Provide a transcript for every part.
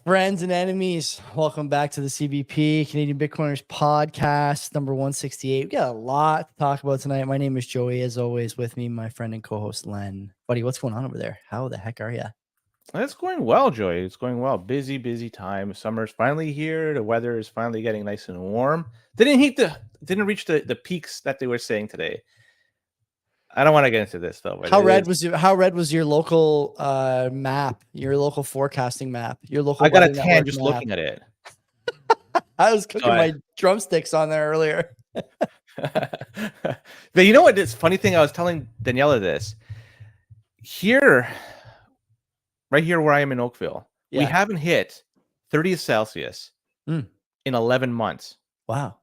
Friends and enemies, welcome back to the CBP, Canadian Bitcoiners podcast, number 168. We got a lot to talk about tonight. My name is Joey, as always, with me, my friend and co-host Len. Buddy, what's going on over there? How the heck are you? It's going well, Joey. It's going well. Busy time. Summer's finally here. The weather is finally getting nice and warm. Didn't reach the peaks that they were saying today. I don't want to get into this though. How red was your local map, your local forecasting map, your local? I got a tan just looking at it. I was cooking my drumsticks on there earlier. But you know what? This funny thing, I was telling Daniela this. Right here where I am in Oakville, we haven't hit 30 Celsius in 11 months. Wow.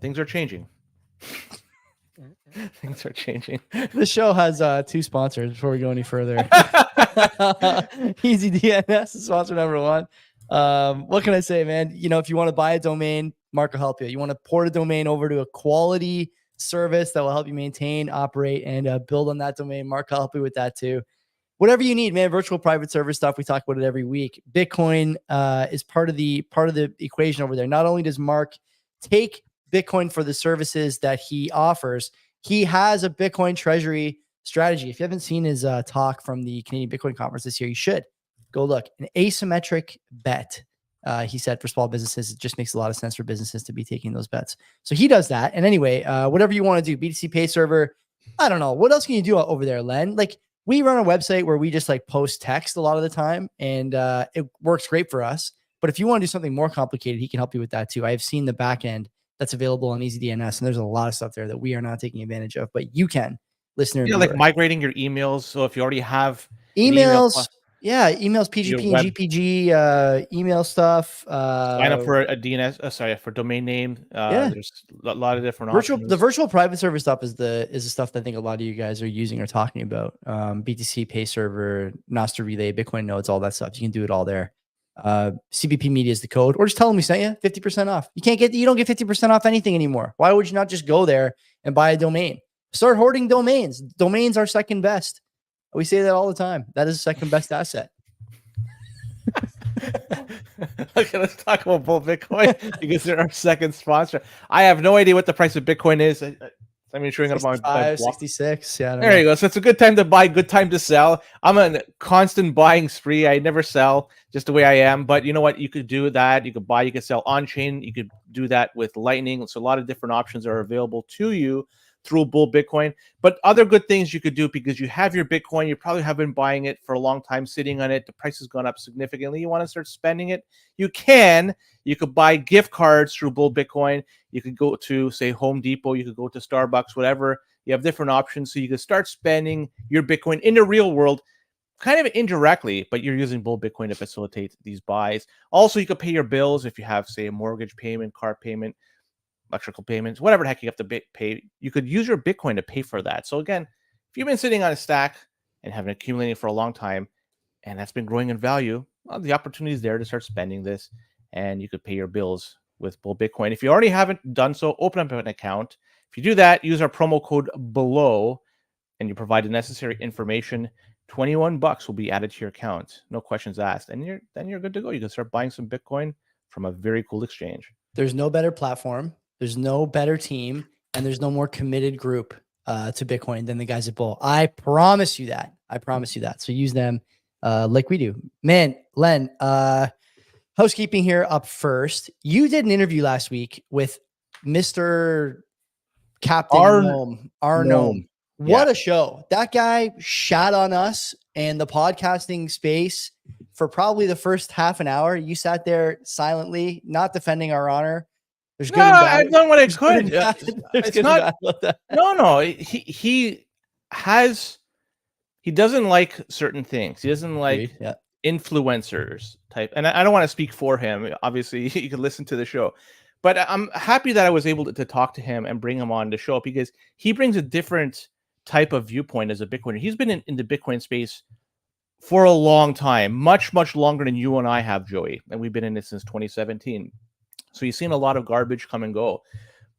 Things are changing. Things are changing. This show has two sponsors before we go any further. Easy DNS is sponsor number one. What can I say, man? You know, if you want to buy a domain, Mark will help you. You want to port a domain over to a quality service that will help you maintain, operate, and build on that domain. Mark will help you with that too. Whatever you need, man. Virtual private server stuff. We talk about it every week. Bitcoin is part of the equation over there. Not only does Mark take Bitcoin for the services that he offers, he has a Bitcoin treasury strategy. If you haven't seen his talk from the Canadian Bitcoin conference this year, you should go look. An asymmetric bet. He said for small businesses, it just makes a lot of sense for businesses to be taking those bets. So he does that. And anyway, whatever you want to do, BTC Pay Server, I don't know. What else can you do over there, Len? Like, we run a website where we just like post text a lot of the time, and it works great for us. But if you want to do something more complicated, he can help you with that too. I have seen the back end that's available on EasyDNS, and there's a lot of stuff there that we are not taking advantage of, but you can, listener. Yeah, like migrating your emails. So if you already have emails, emails, PGP and GPG, email stuff. Sign up for a DNS, for domain name. There's a lot of different options. The virtual private server stuff is the stuff that I think a lot of you guys are using or talking about. BTC Pay Server, Nostr Relay, Bitcoin nodes, all that stuff. You can do it all there. CBP Media is the code, or just tell them we sent you 50% off. You don't get 50% off anything anymore. Why would you not just go there and buy a domain? Start hoarding domains. Domains are second best. We say that all the time. That is the second best asset. Okay, let's talk about Bull Bitcoin because they're our second sponsor. I have no idea what the price of Bitcoin is. I'm showing up on 66. Yeah, there you go. So it's a good time to buy, good time to sell. I'm on a constant buying spree. I never sell, just the way I am. But you know what? You could do that. You could buy, you could sell on chain. You could do that with Lightning. So a lot of different options are available to you through Bull Bitcoin. But other good things you could do, because you have your Bitcoin, you probably have been buying it for a long time, sitting on it. The price has gone up significantly. You want to start spending it? You can. You could buy gift cards through Bull Bitcoin. You could go to, say, Home Depot. You could go to Starbucks, whatever. You have different options. So you can start spending your Bitcoin in the real world, kind of indirectly, but you're using Bull Bitcoin to facilitate these buys. Also, you could pay your bills if you have, say, a mortgage payment, car payment, electrical payments, whatever the heck you have to pay. You could use your Bitcoin to pay for that. So again, if you've been sitting on a stack and have been accumulating for a long time, and that's been growing in value, well, the opportunity is there to start spending this, and you could pay your bills with Bull Bitcoin. If you already haven't done so, open up an account. If you do that, use our promo code below, and you provide the necessary information. $21 will be added to your account, no questions asked, and you're good to go. You can start buying some Bitcoin from a very cool exchange. There's no better platform. There's no better team, and there's no more committed group to Bitcoin than the guys at Bull. I promise you that. So use them like we do. Man, Len, housekeeping here up first. You did an interview last week with Mr. Captain Arnome. What a show. That guy shat on us and the podcasting space for probably the first half an hour. You sat there silently, not defending our honor. There's good and bad. I've done what I could. It's not. No. He doesn't like certain things. He doesn't like influencers type. And I don't want to speak for him. Obviously, you can listen to the show. But I'm happy that I was able to talk to him and bring him on the show, because he brings a different type of viewpoint as a Bitcoiner. He's been in the Bitcoin space for a long time, much longer than you and I have, Joey. And we've been in it since 2017. So he's seen a lot of garbage come and go.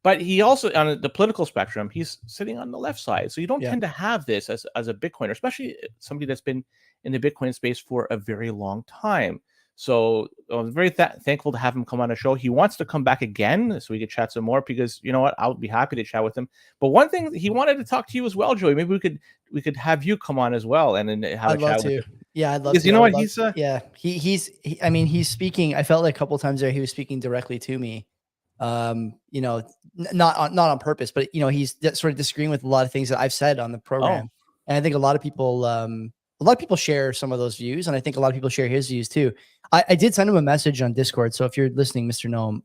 But he also, on the political spectrum, he's sitting on the left side. So you don't tend to have this as a Bitcoiner, especially somebody that's been in the Bitcoin space for a very long time. So I'm very thankful to have him come on the show. He wants to come back again so we could chat some more, because you know what, I'll be happy to chat with him. But one thing, he wanted to talk to you as well, Joey. Maybe we could have you come on as well and then have I'd a love chat to. with him. Yeah, I'd love Because to. you know I what, would he's love to. Yeah, I mean, he's speaking. I felt like a couple of times there he was speaking directly to me. You know, not on purpose, but you know, he's sort of disagreeing with a lot of things that I've said on the program. And I think a lot of people share some of those views, and I think a lot of people share his views too. I did send him a message on Discord, so if you're listening, Mr. Gnome,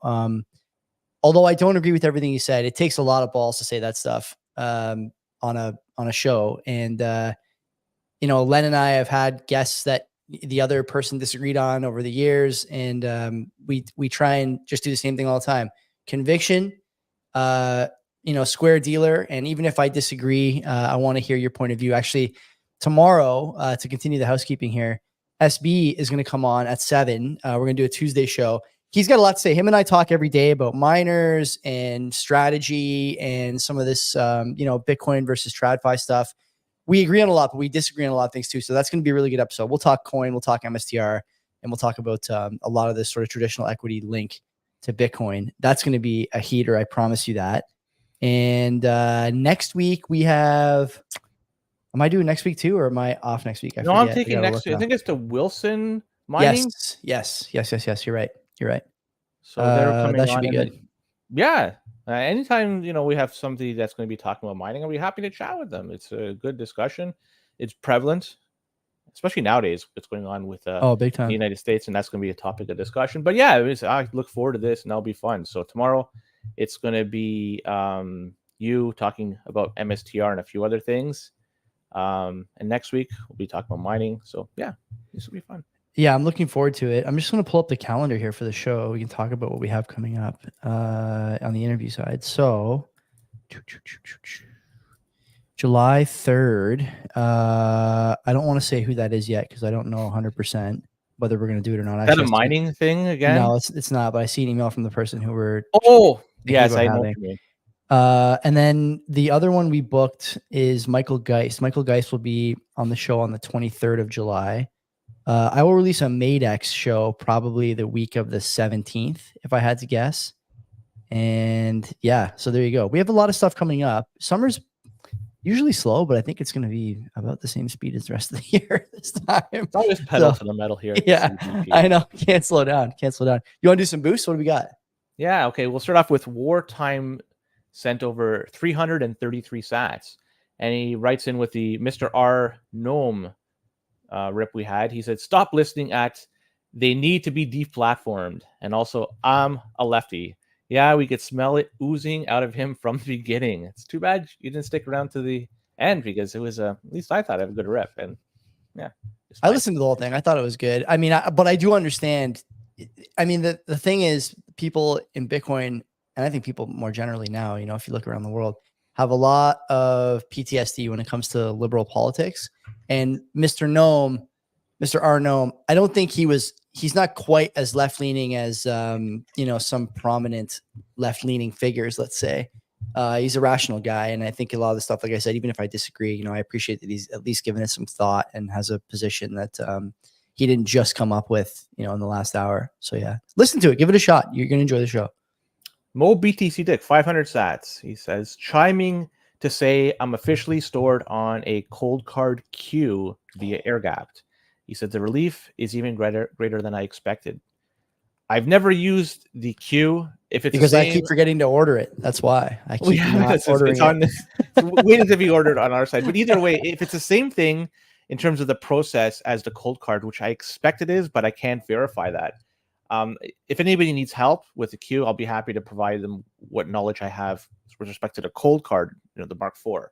although I don't agree with everything he said, it takes a lot of balls to say that stuff on a show. And you know, Len and I have had guests that the other person disagreed on over the years, and we try and just do the same thing all the time. Conviction, you know, square dealer, and even if I disagree, I want to hear your point of view. Actually, tomorrow, to continue the housekeeping here, SB is going to come on at 7. We're going to do a Tuesday show. He's got a lot to say. Him and I talk every day about miners and strategy and some of this, you know, Bitcoin versus TradFi stuff. We agree on a lot, but we disagree on a lot of things too. So that's going to be a really good episode. We'll talk coin, we'll talk MSTR, and we'll talk about a lot of this sort of traditional equity link to Bitcoin. That's going to be a heater. I promise you that. And next week we have, am I doing next week too, or am I off next week? No, I'm taking next week. I think it's to Wilson Mining. Yes. You're right. So they're coming that should on. be good. Yeah. Anytime, you know, we have somebody that's going to be talking about mining, I'll be happy to chat with them. It's a good discussion. It's prevalent, especially nowadays, what's going on with big time. the United States, and that's going to be a topic of discussion. But yeah, I look forward to this, and that'll be fun. So tomorrow, it's going to be you talking about MSTR and a few other things. And next week, we'll be talking about mining. So yeah, this will be fun. Yeah, I'm looking forward to it. I'm just going to pull up the calendar here for the show. We can talk about what we have coming up on the interview side. So, July 3rd. I don't want to say who that is yet because I don't know 100% whether we're going to do it or not. Is that a mining thing again? No, it's not. But I see an email from the person who we're. Oh, yes, I know what you mean. And then the other one we booked is Michael Geist. Michael Geist will be on the show on the 23rd of July. I will release a Madex show probably the week of the 17th, if I had to guess. And yeah, so there you go. We have a lot of stuff coming up. Summer's usually slow, but I think it's going to be about the same speed as the rest of the year this time. It's always pedal to the metal here. Yeah, I know. Can't slow down. You want to do some boosts? What do we got? Yeah, okay. We'll start off with Wartime sent over 333 sats. And he writes in with the Mr. R. Gnome rip we had. He said, stop listening at they need to be deplatformed. And also, I'm a lefty. Yeah, we could smell it oozing out of him from the beginning. It's too bad you didn't stick around to the end because it was, at least I thought, a good rip. And yeah. I listened to the whole thing. I thought it was good. I mean, but I do understand. I mean, the thing is, people in Bitcoin, and I think people more generally now, you know, if you look around the world, have a lot of PTSD when it comes to liberal politics. And Mr. Gnome, Mr. R. Gnome, I don't think he's not quite as left-leaning as, you know, some prominent left-leaning figures, let's say. He's a rational guy. And I think a lot of the stuff, like I said, even if I disagree, you know, I appreciate that he's at least given it some thought and has a position that he didn't just come up with, you know, in the last hour. So yeah, listen to it. Give it a shot. You're going to enjoy the show. Mo BTC Dick, 500 sats. He says, chiming to say I'm officially stored on a cold card queue via air gapped. He said the relief is even greater than I expected. I've never used the queue. If it's because I keep forgetting to order it. That's why I keep ordering it. It's waiting to be ordered on our side. But either way, if it's the same thing in terms of the process as the cold card, which I expect it is, but I can't verify that. If anybody needs help with the queue, I'll be happy to provide them what knowledge I have with respect to the cold card, you know, the Mark IV.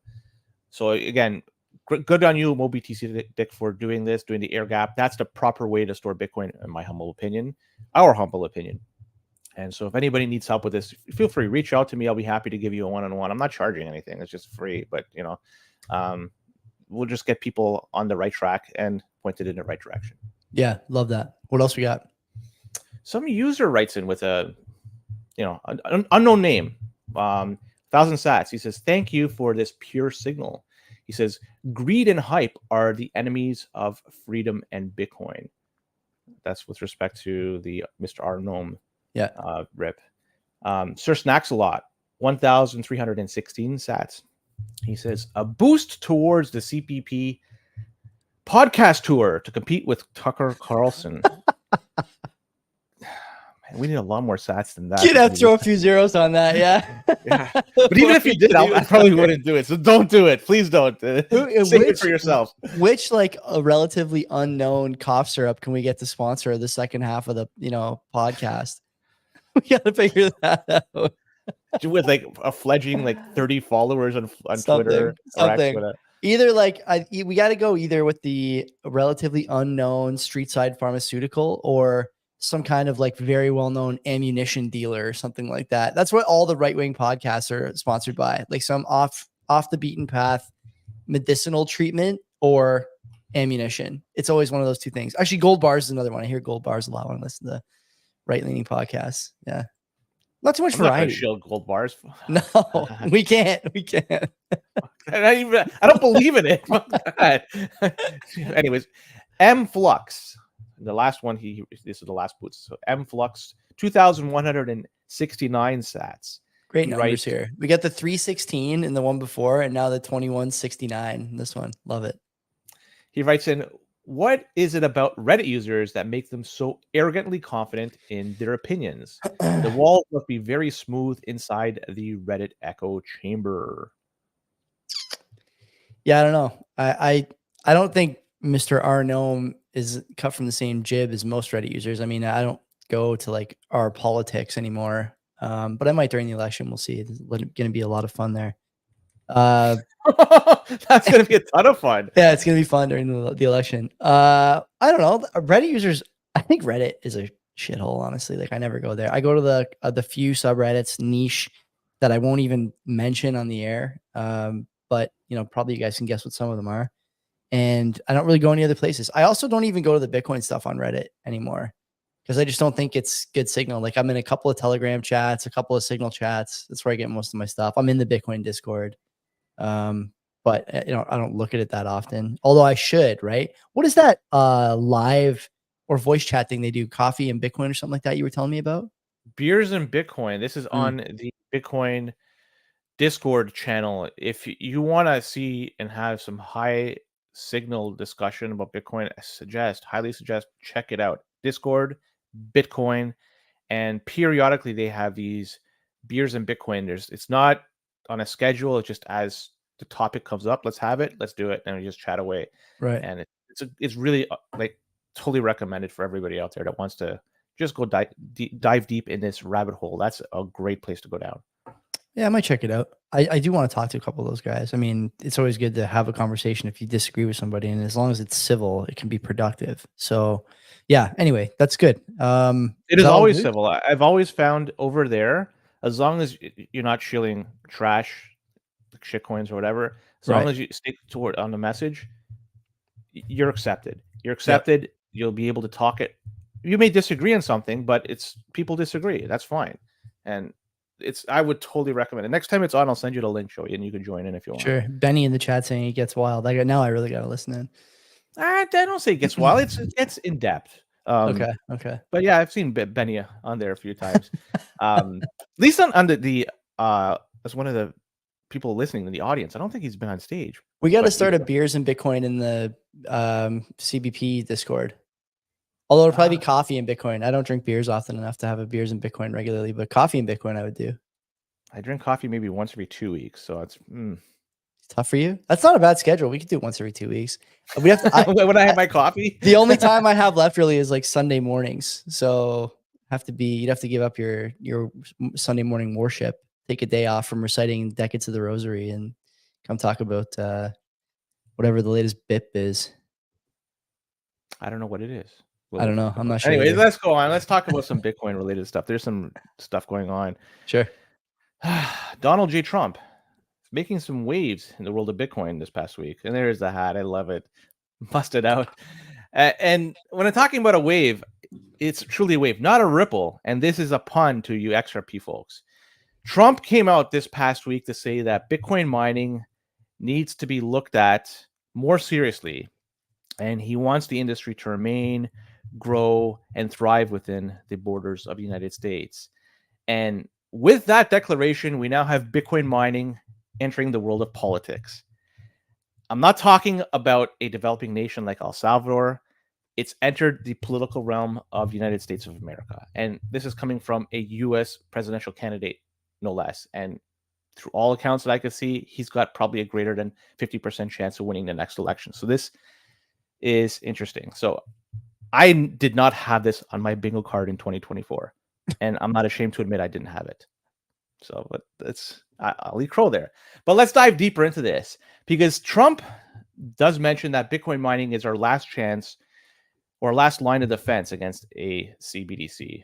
So again, good on you, MoBTC Dick, for doing this, doing the air gap. That's the proper way to store Bitcoin, in my humble opinion, our humble opinion. And so if anybody needs help with this, feel free, reach out to me. I'll be happy to give you a one-on-one. I'm not charging anything. It's just free, but you know, we'll just get people on the right track and pointed in the right direction. Yeah, love that. What else we got? Some user writes in with a, you know, an unknown name, 1,000 sats. He says, thank you for this pure signal. He says, greed and hype are the enemies of freedom and Bitcoin. That's with respect to the Mr. Arnome rip. Sir Snacks a lot, 1,316 sats. He says, a boost towards the CBP podcast tour to compete with Tucker Carlson. Man, we need a lot more sats than that. You'd have to throw a few zeros on that, yeah. Yeah. But even if you did, I probably wouldn't do it. So don't do it. Please don't. Save it for yourself. Which like a relatively unknown cough syrup can we get to sponsor the second half of the podcast? We got to figure that out. With like a fledgling 30 followers on Twitter. Something. Or X, either we got to go either with the relatively unknown street side pharmaceutical or some kind of very well-known ammunition dealer or something like that. That's what all the right-wing podcasts are sponsored by, like some off the beaten path medicinal treatment or ammunition. It's always one of those two things. Actually, Gold Bars is another one. I hear Gold Bars a lot when I listen to right-leaning podcasts. Yeah. Not too much variety. Shield Gold Bars. No, we can't. I don't believe in it. Anyways, M Flux. The last one, this is the last boost. So M Flux, 2,169 sats. Great numbers here. We got the 316 in the one before, and now the 2169 in this one. Love it. He writes in, what is it about Reddit users that make them so arrogantly confident in their opinions? The walls must be very smooth inside the Reddit echo chamber. Yeah, I don't know. I don't think Mr. Arnome is cut from the same jib as most Reddit users. I mean, I don't go to our politics anymore, but I might during the election. We'll see. It's going to be a lot of fun there. That's going to be a ton of fun. Yeah, it's going to be fun during the election. I don't know. Reddit users, I think Reddit is a shithole, honestly. I never go there. I go to the few subreddits niche that I won't even mention on the air. But probably you guys can guess what some of them are. And I don't really go any other places. I also don't even go to the Bitcoin stuff on Reddit anymore because I just don't think it's good signal. I'm in a couple of Telegram chats, a couple of Signal chats. That's where I get most of my stuff. I'm in the Bitcoin Discord. But I don't look at it that often, although I should, right? What is that live or voice chat thing they do? Coffee and Bitcoin or something like that you were telling me about? Beers and Bitcoin. This is on the Bitcoin Discord channel. If you want to see and have some high signal discussion about Bitcoin, I highly suggest check it out. Discord, Bitcoin, and periodically they have these beers and Bitcoin. It's not on a schedule. It's just as the topic comes up, let's have it, let's do it, and we just chat away. Right. And it's really totally recommended for everybody out there that wants to just go dive deep in this rabbit hole. That's a great place to go down. Yeah, I might check it out. I do want to talk to a couple of those guys. I mean, it's always good to have a conversation if you disagree with somebody, and as long as it's civil, it can be productive. So, yeah. Anyway, that's good. It is always civil. I've always found over there, as long as you're not shilling trash, like shit coins or whatever, as long as you stick toward on the message, you're accepted. You're accepted. You'll be able to talk it. You may disagree on something, but people disagree. That's fine. And I would totally recommend it. Next time it's on, I'll send you the link, show you, and you can join in if you want. Sure. Benny in the chat saying it gets wild. Now I really got to listen in. I don't say it gets wild. It's in depth. Okay. But yeah, I've seen Benny on there a few times. At least on the as one of the people listening in the audience. I don't think he's been on stage. We got to start a beers and Bitcoin in the CBP Discord. Although it'll probably be coffee and Bitcoin. I don't drink beers often enough to have a beers and Bitcoin regularly, but coffee and Bitcoin I would do. I drink coffee maybe once every 2 weeks, so it's tough for you. That's not a bad schedule. We could do it once every 2 weeks. We have to. When I have my coffee, the only time I have left really is Sunday mornings. So you'd have to give up your Sunday morning worship. Take a day off from reciting decades of the Rosary and come talk about whatever the latest BIP is. I don't know what it is. I don't know. I'm not sure. Anyways, let's go on. Let's talk about some Bitcoin related stuff. There's some stuff going on. Sure. Donald J. Trump making some waves in the world of Bitcoin this past week. And there's the hat. I love it. Busted out. And when I'm talking about a wave, it's truly a wave, not a ripple. And this is a pun to you XRP folks. Trump came out this past week to say that Bitcoin mining needs to be looked at more seriously. And he wants the industry to remain, grow, and thrive within the borders of the United States. And with that declaration, we now have Bitcoin mining entering the world of politics. I'm not talking about a developing nation like El Salvador. It's entered the political realm of the United States of America. And this is coming from a U.S. presidential candidate, no less. And through all accounts that I could see, he's got probably a greater than 50% chance of winning the next election. So this is interesting. So I did not have this on my bingo card in 2024. And I'm not ashamed to admit I didn't have it. So, but I'll leave Crow there. But let's dive deeper into this, because Trump does mention that Bitcoin mining is our last chance or last line of defense against a CBDC.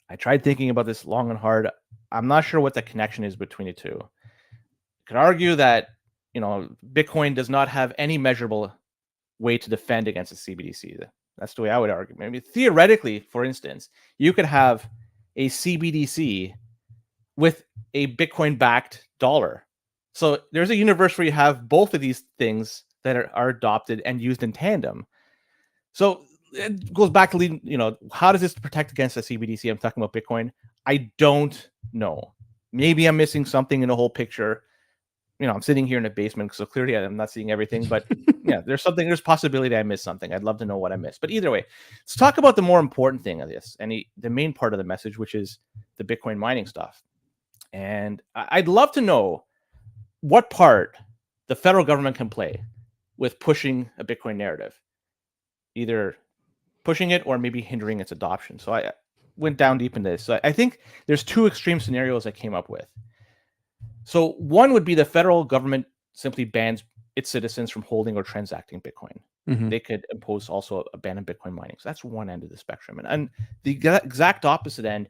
I tried thinking about this long and hard. I'm not sure what the connection is between the two. I could argue that, Bitcoin does not have any measurable way to defend against a CBDC. That's the way I would argue. Maybe theoretically, for instance, you could have a CBDC with a Bitcoin-backed dollar. So there's a universe where you have both of these things that are adopted and used in tandem. So it goes back to, how does this protect against a CBDC? I'm talking about Bitcoin. I don't know. Maybe I'm missing something in the whole picture. I'm sitting here in a basement, so clearly I'm not seeing everything. But yeah, there's possibility I missed something. I'd love to know what I missed. But either way, let's talk about the more important thing of this, and the main part of the message, which is the Bitcoin mining stuff. And I'd love to know what part the federal government can play with pushing a Bitcoin narrative, either pushing it or maybe hindering its adoption. So I went down deep in this. So I think there's two extreme scenarios I came up with. So one would be the federal government simply bans its citizens from holding or transacting Bitcoin. Mhm. They could impose also a ban on Bitcoin mining. So that's one end of the spectrum. And the exact opposite end,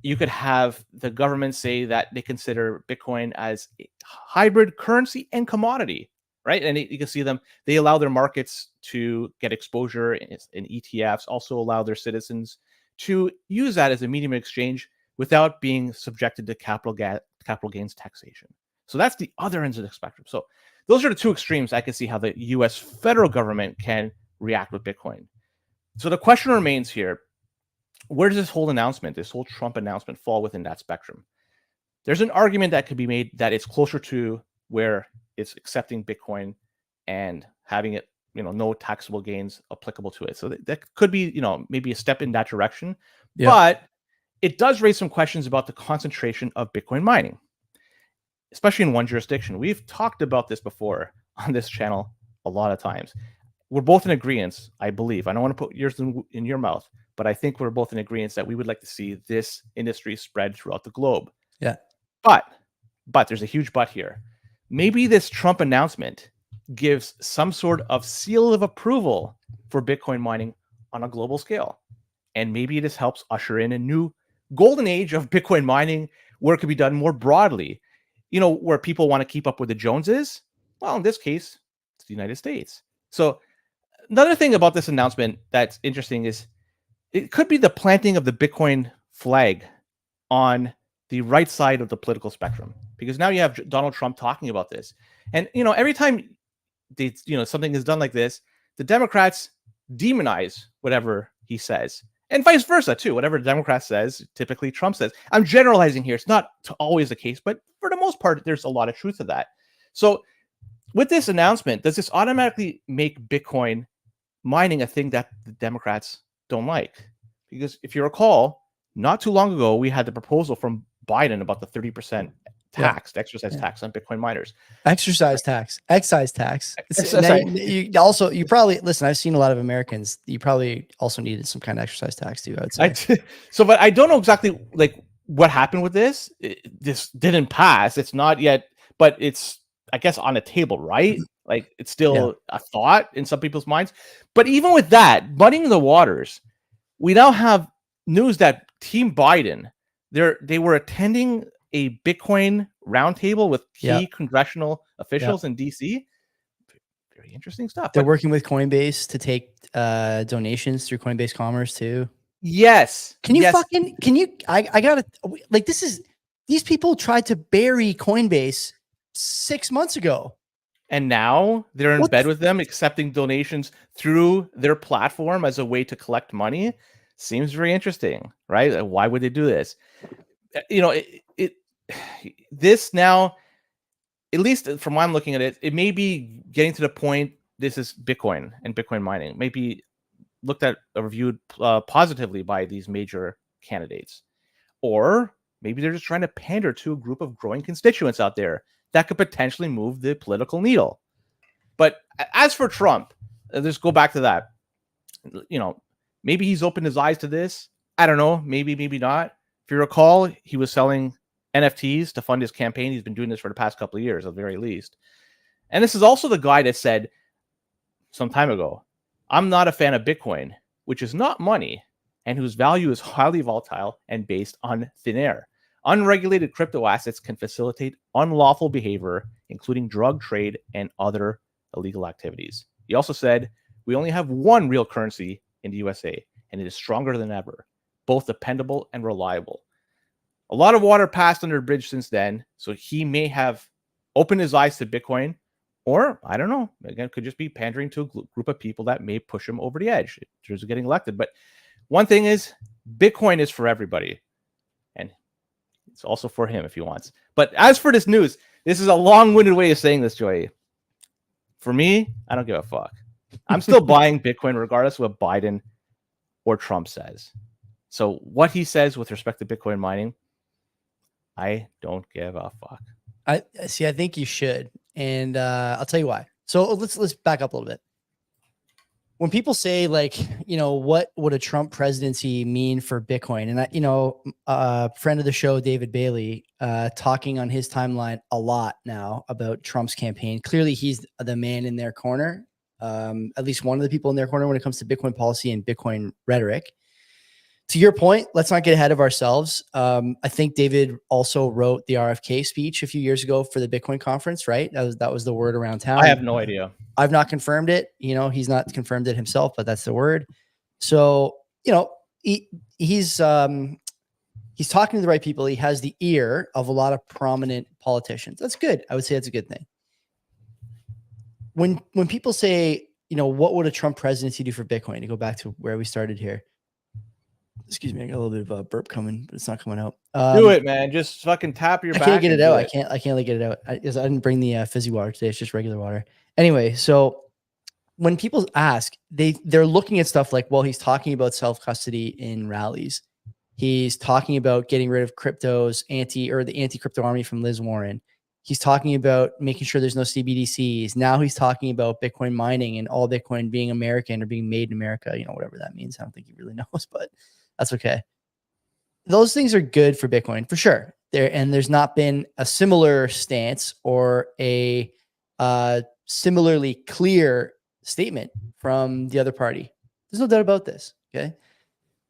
you could have the government say that they consider Bitcoin as a hybrid currency and commodity, right? And you can see them, they allow their markets to get exposure in ETFs, also allow their citizens to use that as a medium of exchange without being subjected to capital gains taxation. So that's the other ends of the spectrum. So those are the two extremes I can see how the US federal government can react with Bitcoin. So the question remains here, where does this whole Trump announcement fall within that spectrum? There's an argument that could be made that it's closer to where it's accepting Bitcoin and having it, no taxable gains applicable to it. So that could be, maybe a step in that direction. Yeah. But it does raise some questions about the concentration of Bitcoin mining, especially in one jurisdiction. We've talked about this before on this channel a lot of times. We're both in agreement, I believe. I don't want to put yours in your mouth, but I think we're both in agreement that we would like to see this industry spread throughout the globe. Yeah. But there's a huge but here. Maybe this Trump announcement gives some sort of seal of approval for Bitcoin mining on a global scale. And maybe this helps usher in a new golden age of Bitcoin mining where it could be done more broadly, where people want to keep up with the Joneses. Well, in this case, it's the United States. So another thing about this announcement that's interesting is it could be the planting of the Bitcoin flag on the right side of the political spectrum, because now you have Donald Trump talking about this. And, every time something is done like this, the Democrats demonize whatever he says, and vice versa too. Whatever the Democrat says, typically Trump says. I'm generalizing here. It's not always the case, but for the most part, there's a lot of truth to that. So with this announcement, does this automatically make Bitcoin mining a thing that the Democrats don't like? Because if you recall, not too long ago, we had the proposal from Biden about the 30% tax, excise tax on Bitcoin miners. Excise tax. You probably, listen, I've seen a lot of Americans. You probably also needed some kind of excise tax too, I would say. But I don't know exactly what happened with this. This didn't pass. It's not yet, but it's, I guess, on the table, right? It's still a thought in some people's minds. But even with that, muddying the waters, we now have news that Team Biden, they were attending a Bitcoin roundtable with key congressional officials in DC. Very interesting stuff. They're working with Coinbase to take donations through Coinbase Commerce too. Yes. I gotta, these people tried to bury Coinbase 6 months ago. and now they're in What bed the with them, accepting donations through their platform as a way to collect money. Seems very interesting, right? Why would they do this? You know, this now, at least from what I'm looking at it, it may be getting to the point. This is Bitcoin and Bitcoin mining may be looked at or reviewed positively by these major candidates, or maybe they're just trying to pander to a group of growing constituents out there that could potentially move the political needle. But as for Trump, let's go back to that. You know, maybe he's opened his eyes to this. I don't know. Maybe, maybe not. If you recall, he was selling NFTs to fund his campaign. He's been doing this for the past couple of years, at the very least. And this is also the guy that said some time ago, I'm not a fan of Bitcoin, which is not money, and whose value is highly volatile and based on thin air. Unregulated crypto assets can facilitate unlawful behavior, including drug trade and other illegal activities. He also said, we only have one real currency in the USA, and it is stronger than ever, both dependable and reliable. A lot of water passed under the bridge since then, so he may have opened his eyes to Bitcoin, or I don't know, again, could just be pandering to a group of people that may push him over the edge in terms of getting elected. But one thing is, Bitcoin is for everybody, and it's also for him if he wants. But as for this news, this is a long-winded way of saying this, Joey. For me, I don't give a fuck. I'm still buying Bitcoin regardless of what Biden or Trump says. So what he says with respect to Bitcoin mining, I don't give a fuck. I see. I think you should, and I'll tell you why. So let's back up a little bit. When people say, like, you know, what would a Trump presidency mean for Bitcoin? And friend of the show, David Bailey, talking on his timeline a lot now about Trump's campaign. Clearly, he's the man in their corner, at least one of the people in their corner when it comes to Bitcoin policy and Bitcoin rhetoric. To your point, let's not get ahead of ourselves. I think David also wrote the RFK speech a few years ago for the Bitcoin conference, right? That was the word around town. I have no idea. I've not confirmed it. You know, he's not confirmed it himself, but that's the word. So, you know, he's talking to the right people. He has the ear of a lot of prominent politicians. That's good. I would say that's a good thing. When people say, you know, what would a Trump presidency do for Bitcoin? To go back to where we started here. Excuse me, I got a little bit of a burp coming, but it's not coming out. Do it, man. Just fucking tap your back. I can't get it out. I can't like get it out. I didn't bring the fizzy water today. It's just regular water. Anyway, so when people ask, they're looking at stuff like, well, he's talking about self-custody in rallies. He's talking about getting rid of the anti-crypto army from Liz Warren. He's talking about making sure there's no CBDCs. Now he's talking about Bitcoin mining and all Bitcoin being American or being made in America, you know, whatever that means. I don't think he really knows, but that's okay. Those things are good for Bitcoin for sure. There's not been a similar stance or a similarly clear statement from the other party. There's no doubt about this. Okay.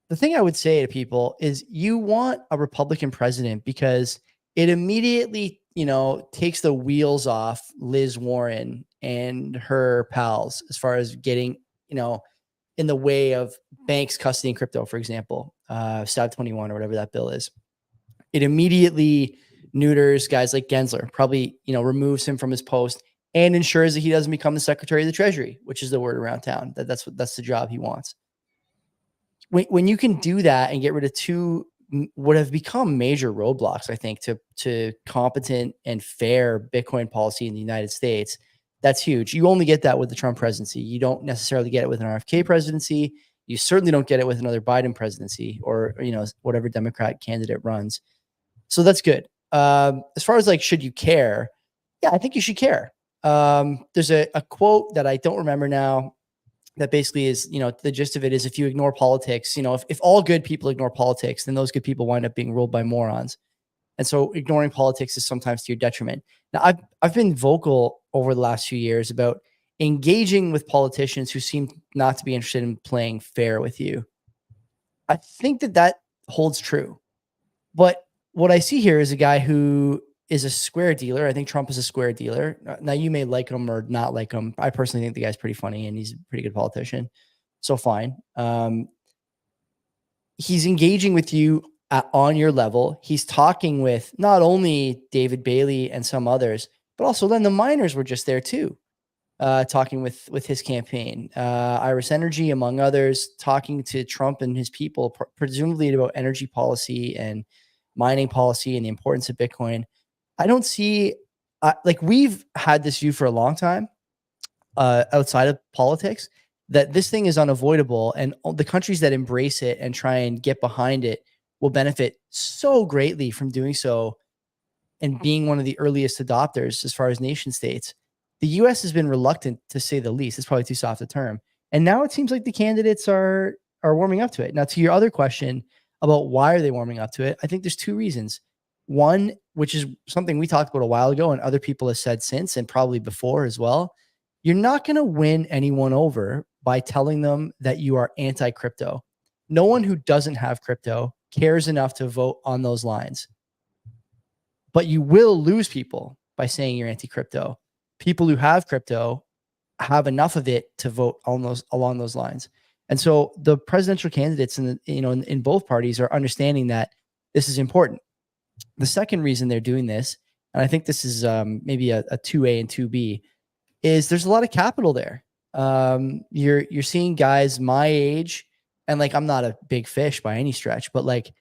The thing I would say to people is you want a Republican president because it immediately, you know, takes the wheels off Liz Warren and her pals as far as getting, you know, in the way of banks custodying crypto, for example, SAB 21 or whatever that bill is. It immediately neuters guys like Gensler, probably, you know, removes him from his post and ensures that he doesn't become the Secretary of the Treasury, which is the word around town. That's the job he wants. When you can do that and get rid of two what have become major roadblocks, I think, to competent and fair Bitcoin policy in the United States, that's huge. You only get that with the Trump presidency. You don't necessarily get it with an RFK presidency. You certainly don't get it with another Biden presidency or, you know, whatever Democrat candidate runs. So that's good. As far as like, should you care? Yeah, I think you should care. There's a quote that I don't remember now that basically is, you know, the gist of it is if you ignore politics, you know, if all good people ignore politics, then those good people wind up being ruled by morons. And so ignoring politics is sometimes to your detriment. Now, I've been vocal over the last few years about engaging with politicians who seem not to be interested in playing fair with you. I think that holds true. But what I see here is a guy who is a square dealer. I think Trump is a square dealer. Now, you may like him or not like him. I personally think the guy's pretty funny and he's a pretty good politician. So fine. He's engaging with you on your level. He's talking with not only David Bailey and some others, But also then the miners were just there too, talking with his campaign, Iris Energy, among others, talking to Trump and his people, presumably about energy policy and mining policy and the importance of Bitcoin. I don't see, like, we've had this view for a long time, outside of politics, that this thing is unavoidable, and the countries that embrace it and try and get behind it will benefit so greatly from doing so and being one of the earliest adopters as far as nation states. The US has been reluctant, to say the least. It's probably too soft a term. And now it seems like the candidates are warming up to it. Now, to your other question about why are they warming up to it, I think there's two reasons. One, which is something we talked about a while ago and other people have said since and probably before as well. You're not going to win anyone over by telling them that you are anti-crypto. No one who doesn't have crypto cares enough to vote on those lines. But you will lose people by saying you're anti-crypto. People who have crypto have enough of it to vote on those, along those lines. And so the presidential candidates in both parties are understanding that this is important. The second reason they're doing this, and I think this is maybe a 2A and 2B, is there's a lot of capital there. You're seeing guys my age, and like, I'm not a big fish by any stretch, but like,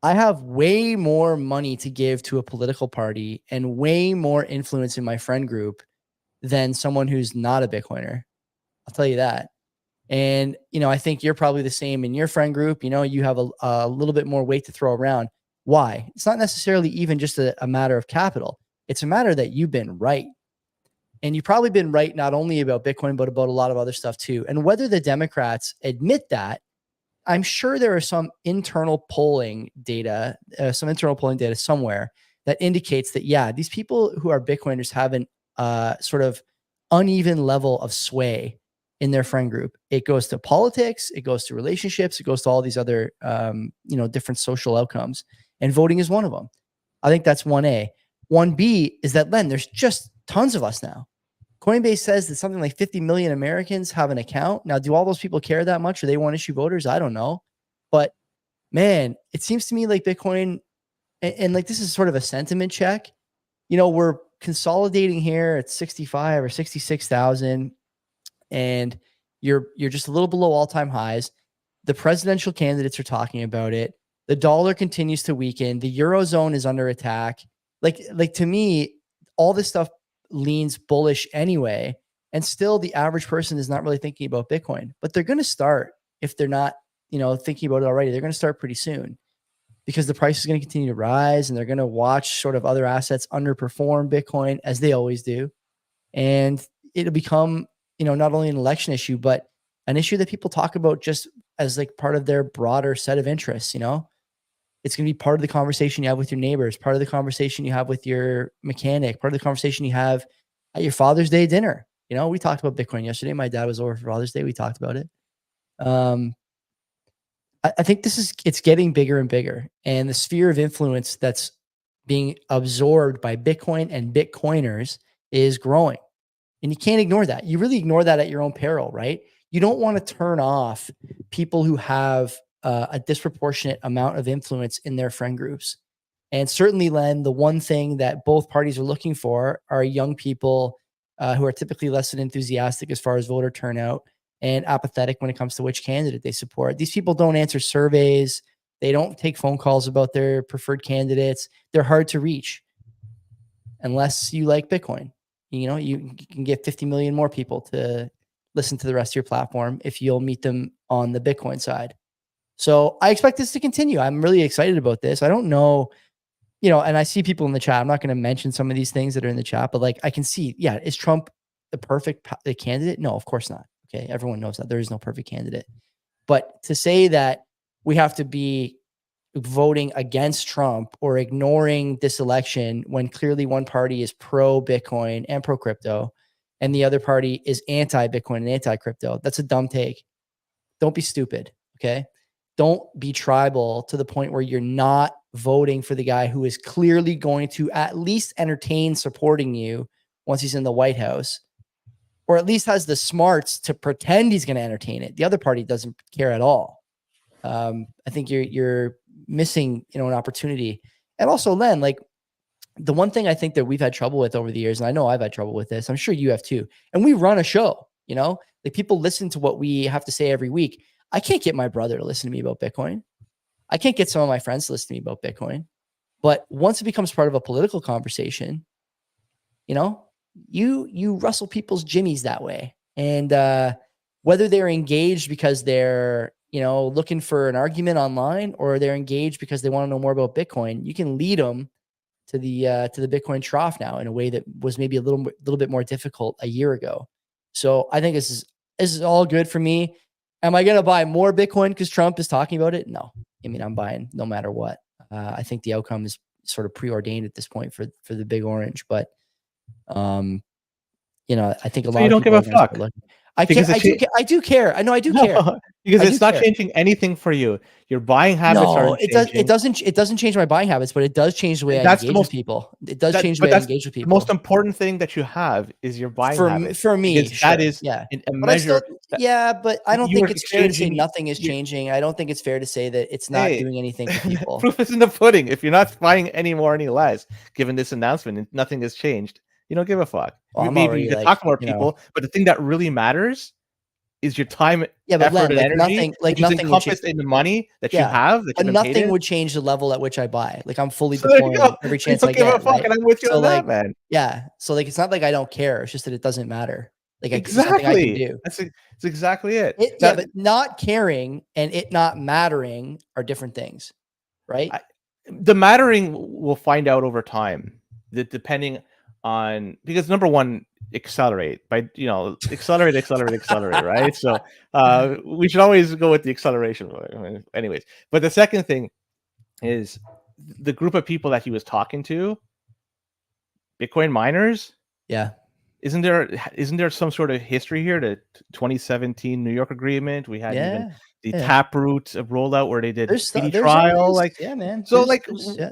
I have way more money to give to a political party and way more influence in my friend group than someone who's not a Bitcoiner. I'll tell you that. And, I think you're probably the same in your friend group. You have a little bit more weight to throw around. Why? It's not necessarily even just a matter of capital. It's a matter that you've been right. And you've probably been right not only about Bitcoin, but about a lot of other stuff too. And whether the Democrats admit that, I'm sure there are some internal polling data somewhere that indicates that, yeah, these people who are Bitcoiners have an sort of uneven level of sway in their friend group. It goes to politics, it goes to relationships, it goes to all these other, different social outcomes. And voting is one of them. I think that's 1A. 1B is that, Len, there's just tons of us now. Coinbase says that something like 50 million Americans have an account. Now, do all those people care that much? Or they want issue voters? I don't know. But man, it seems to me like Bitcoin, and like, this is sort of a sentiment check. We're consolidating here at 65 or 66,000, and you're just a little below all-time highs. The presidential candidates are talking about it. The dollar continues to weaken. The Eurozone is under attack. Like to me, all this stuff leans bullish anyway. And still the average person is not really thinking about Bitcoin, but they're going to start. If they're not, thinking about it already, they're going to start pretty soon, because the price is going to continue to rise and they're going to watch sort of other assets underperform Bitcoin, as they always do. And it'll become, not only an election issue, but an issue that people talk about just as like part of their broader set of interests. It's going to be part of the conversation you have with your neighbors, part of the conversation you have with your mechanic, part of the conversation you have at your Father's Day dinner. We talked about Bitcoin yesterday. My dad was over for Father's Day. We talked about it. I think it's getting bigger and bigger, and the sphere of influence that's being absorbed by Bitcoin and Bitcoiners is growing. And you can't ignore that. You really ignore that at your own peril, right? You don't want to turn off people who have a disproportionate amount of influence in their friend groups. And certainly, Len, the one thing that both parties are looking for are young people who are typically less than enthusiastic as far as voter turnout and apathetic when it comes to which candidate they support. These people don't answer surveys. They don't take phone calls about their preferred candidates. They're hard to reach unless you like Bitcoin. You can get 50 million more people to listen to the rest of your platform if you'll meet them on the Bitcoin side. So I expect this to continue. I'm really excited about this. I don't know, and I see people in the chat. I'm not going to mention some of these things that are in the chat, but like, I can see, yeah, is Trump the perfect candidate? No, of course not. Okay. Everyone knows that there is no perfect candidate. But to say that we have to be voting against Trump or ignoring this election when clearly one party is pro Bitcoin and pro crypto and the other party is anti Bitcoin and anti crypto, that's a dumb take. Don't be stupid. Okay. Don't be tribal to the point where you're not voting for the guy who is clearly going to at least entertain supporting you once he's in the White House, or at least has the smarts to pretend he's going to entertain it. The other party doesn't care at all. I think you're missing, an opportunity. And also, Len, like, the one thing I think that we've had trouble with over the years, and I know I've had trouble with this, I'm sure you have too. And we run a show, you know, like people listen to what we have to say every week. I can't get my brother to listen to me about Bitcoin. I can't get some of my friends to listen to me about Bitcoin. But once it becomes part of a political conversation, you know, you rustle people's jimmies that way. And whether they're engaged because they're, you know, looking for an argument online, or they're engaged because they want to know more about Bitcoin, you can lead them to the Bitcoin trough now in a way that was maybe a little bit more difficult a year ago. So I think this is all good for me. Am I going to buy more Bitcoin because Trump is talking about it? No. I mean, I'm buying no matter what. I think the outcome is sort of preordained at this point for the big orange. But you know, I think a So lot you of don't people give a are going to start fuck looking. because I do care. I know I do care. because I it's do not care. changing anything for you. Your buying habits No, aren't changing. it doesn't change my buying habits, but it does change the way I That's the engage with most people. It does change the but way I that's engage with the most people. important thing that you have is your buying habit, For me, because that sure. is Yeah. a But I still, measure that yeah, but I don't you think are it's fair to say exchanging. nothing is changing. I don't think it's fair to say that it's not Hey, doing anything for people. proof is in the pudding. If you're not buying any more, any less, given this announcement, and nothing has changed, you don't give a fuck. Well, I'm Maybe you already could like, talk to more you know, people, but the thing that really matters is your time, yeah, but effort, Len, and energy, like which is nothing would change. encompassed in the money that you Yeah. have, that But you've been paid nothing in. would change the level at which I buy. Like I'm fully So there you deploying go. every You chance I don't give a get, fuck, right? and I'm with you So on that, like, man. yeah. So like, it's not like I don't care. It's just that it doesn't matter. Like it's just nothing I can Exactly. do. That's exactly it. Yeah, Now, but not caring and it not mattering are different things, right? I, the mattering we'll find out over time, that depending on, because number one, accelerate by, accelerate, right? So we should always go with the acceleration. Anyways, but the second thing is the group of people that he was talking to, Bitcoin miners. Yeah. Isn't there some sort of history here? The 2017 New York Agreement. We had even Yeah. the Yeah. Taproot rollout where they did speedy There's trial. always, Like, yeah, man. so, like, Yeah.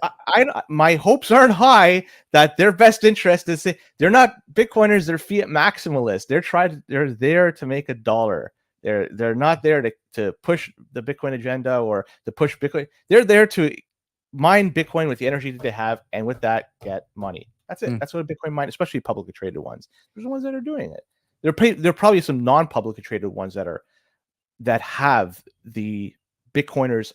my hopes aren't high that their best interest is they're not Bitcoiners. They're fiat maximalists. They're there to make a dollar. They're not there to push the Bitcoin agenda or to push Bitcoin. They're there to mine Bitcoin with the energy that they have, and with that, get money. That's it. That's what a Bitcoin mine, especially publicly traded ones. There's the ones that are doing it. There are probably some non-publicly traded ones that have the Bitcoiners'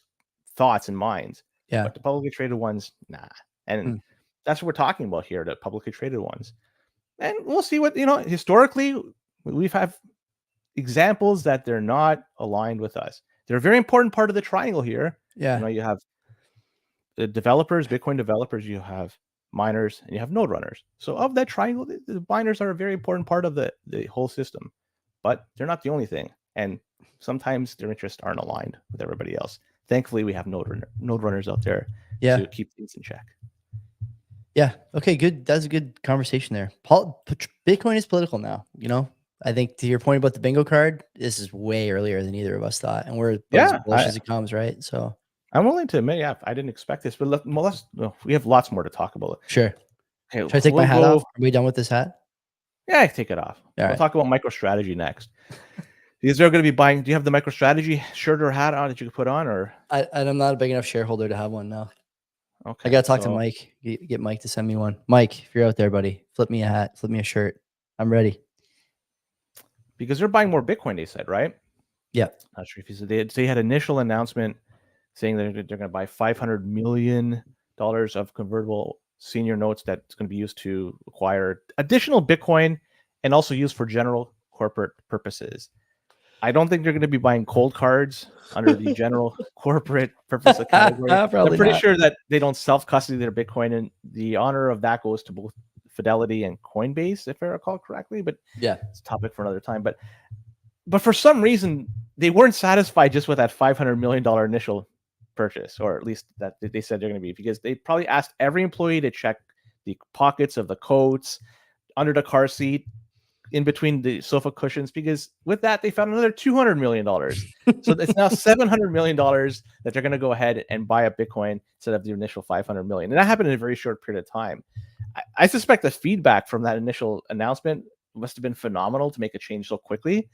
thoughts and minds. Yeah. But the publicly traded ones, nah. And that's what we're talking about here, the publicly traded ones. And we'll see what, historically, we've had examples that they're not aligned with us. They're a very important part of the triangle here. Yeah. You have the developers, Bitcoin developers, you have miners, and you have node runners. So of that triangle, the miners are a very important part of the whole system, but they're not the only thing. And sometimes their interests aren't aligned with everybody else. Thankfully, we have node runners out there to keep things in check. Yeah. Okay. Good. That's a good conversation there. Bitcoin is political now. I think to your point about the bingo card, this is way earlier than either of us thought, and we're as bullish as it comes, right? So I'm willing to admit, I didn't expect this, but we have lots more to talk about. Sure. Okay, should I take my hat off? Are we done with this hat? Yeah, take it off. We'll talk about MicroStrategy next. Is there going to be buying? Do you have the MicroStrategy shirt or hat on that you could put on, or? I'm not a big enough shareholder to have one now. Okay, I got to talk to Mike. Get Mike to send me one. Mike, if you're out there, buddy, flip me a hat, flip me a shirt. I'm ready. Because they're buying more Bitcoin, they said, right? Yeah. Not sure if you said they had initial announcement saying that they're going to buy $500 million of convertible senior notes that's going to be used to acquire additional Bitcoin and also used for general corporate purposes. I don't think they're going to be buying cold cards under the general corporate purpose category. I'm pretty sure that they don't self-custody their Bitcoin, and the honor of that goes to both Fidelity and Coinbase, if I recall correctly. But yeah, it's a topic for another time. But for some reason, they weren't satisfied just with that $500 million initial purchase, or at least that they said they're going to be, because they probably asked every employee to check the pockets of the coats, under the car seat, in between the sofa cushions, because with that they found another $200 million. So it's now $700 million that they're going to go ahead and buy a Bitcoin instead of the initial $500 million. And that happened in a very short period of time. I suspect the feedback from that initial announcement must have been phenomenal to make a change so quickly.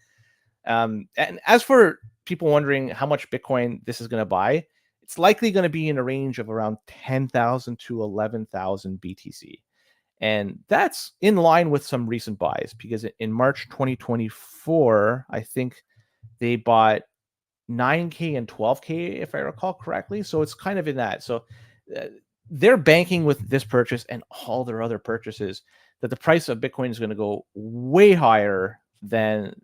And as for people wondering how much Bitcoin this is going to buy, it's likely going to be in a range of around 10,000 to 11,000 BTC. And that's in line with some recent buys, because in March 2024, I think they bought 9K and 12K, if I recall correctly. So it's kind of in that. So they're banking with this purchase and all their other purchases that the price of Bitcoin is going to go way higher than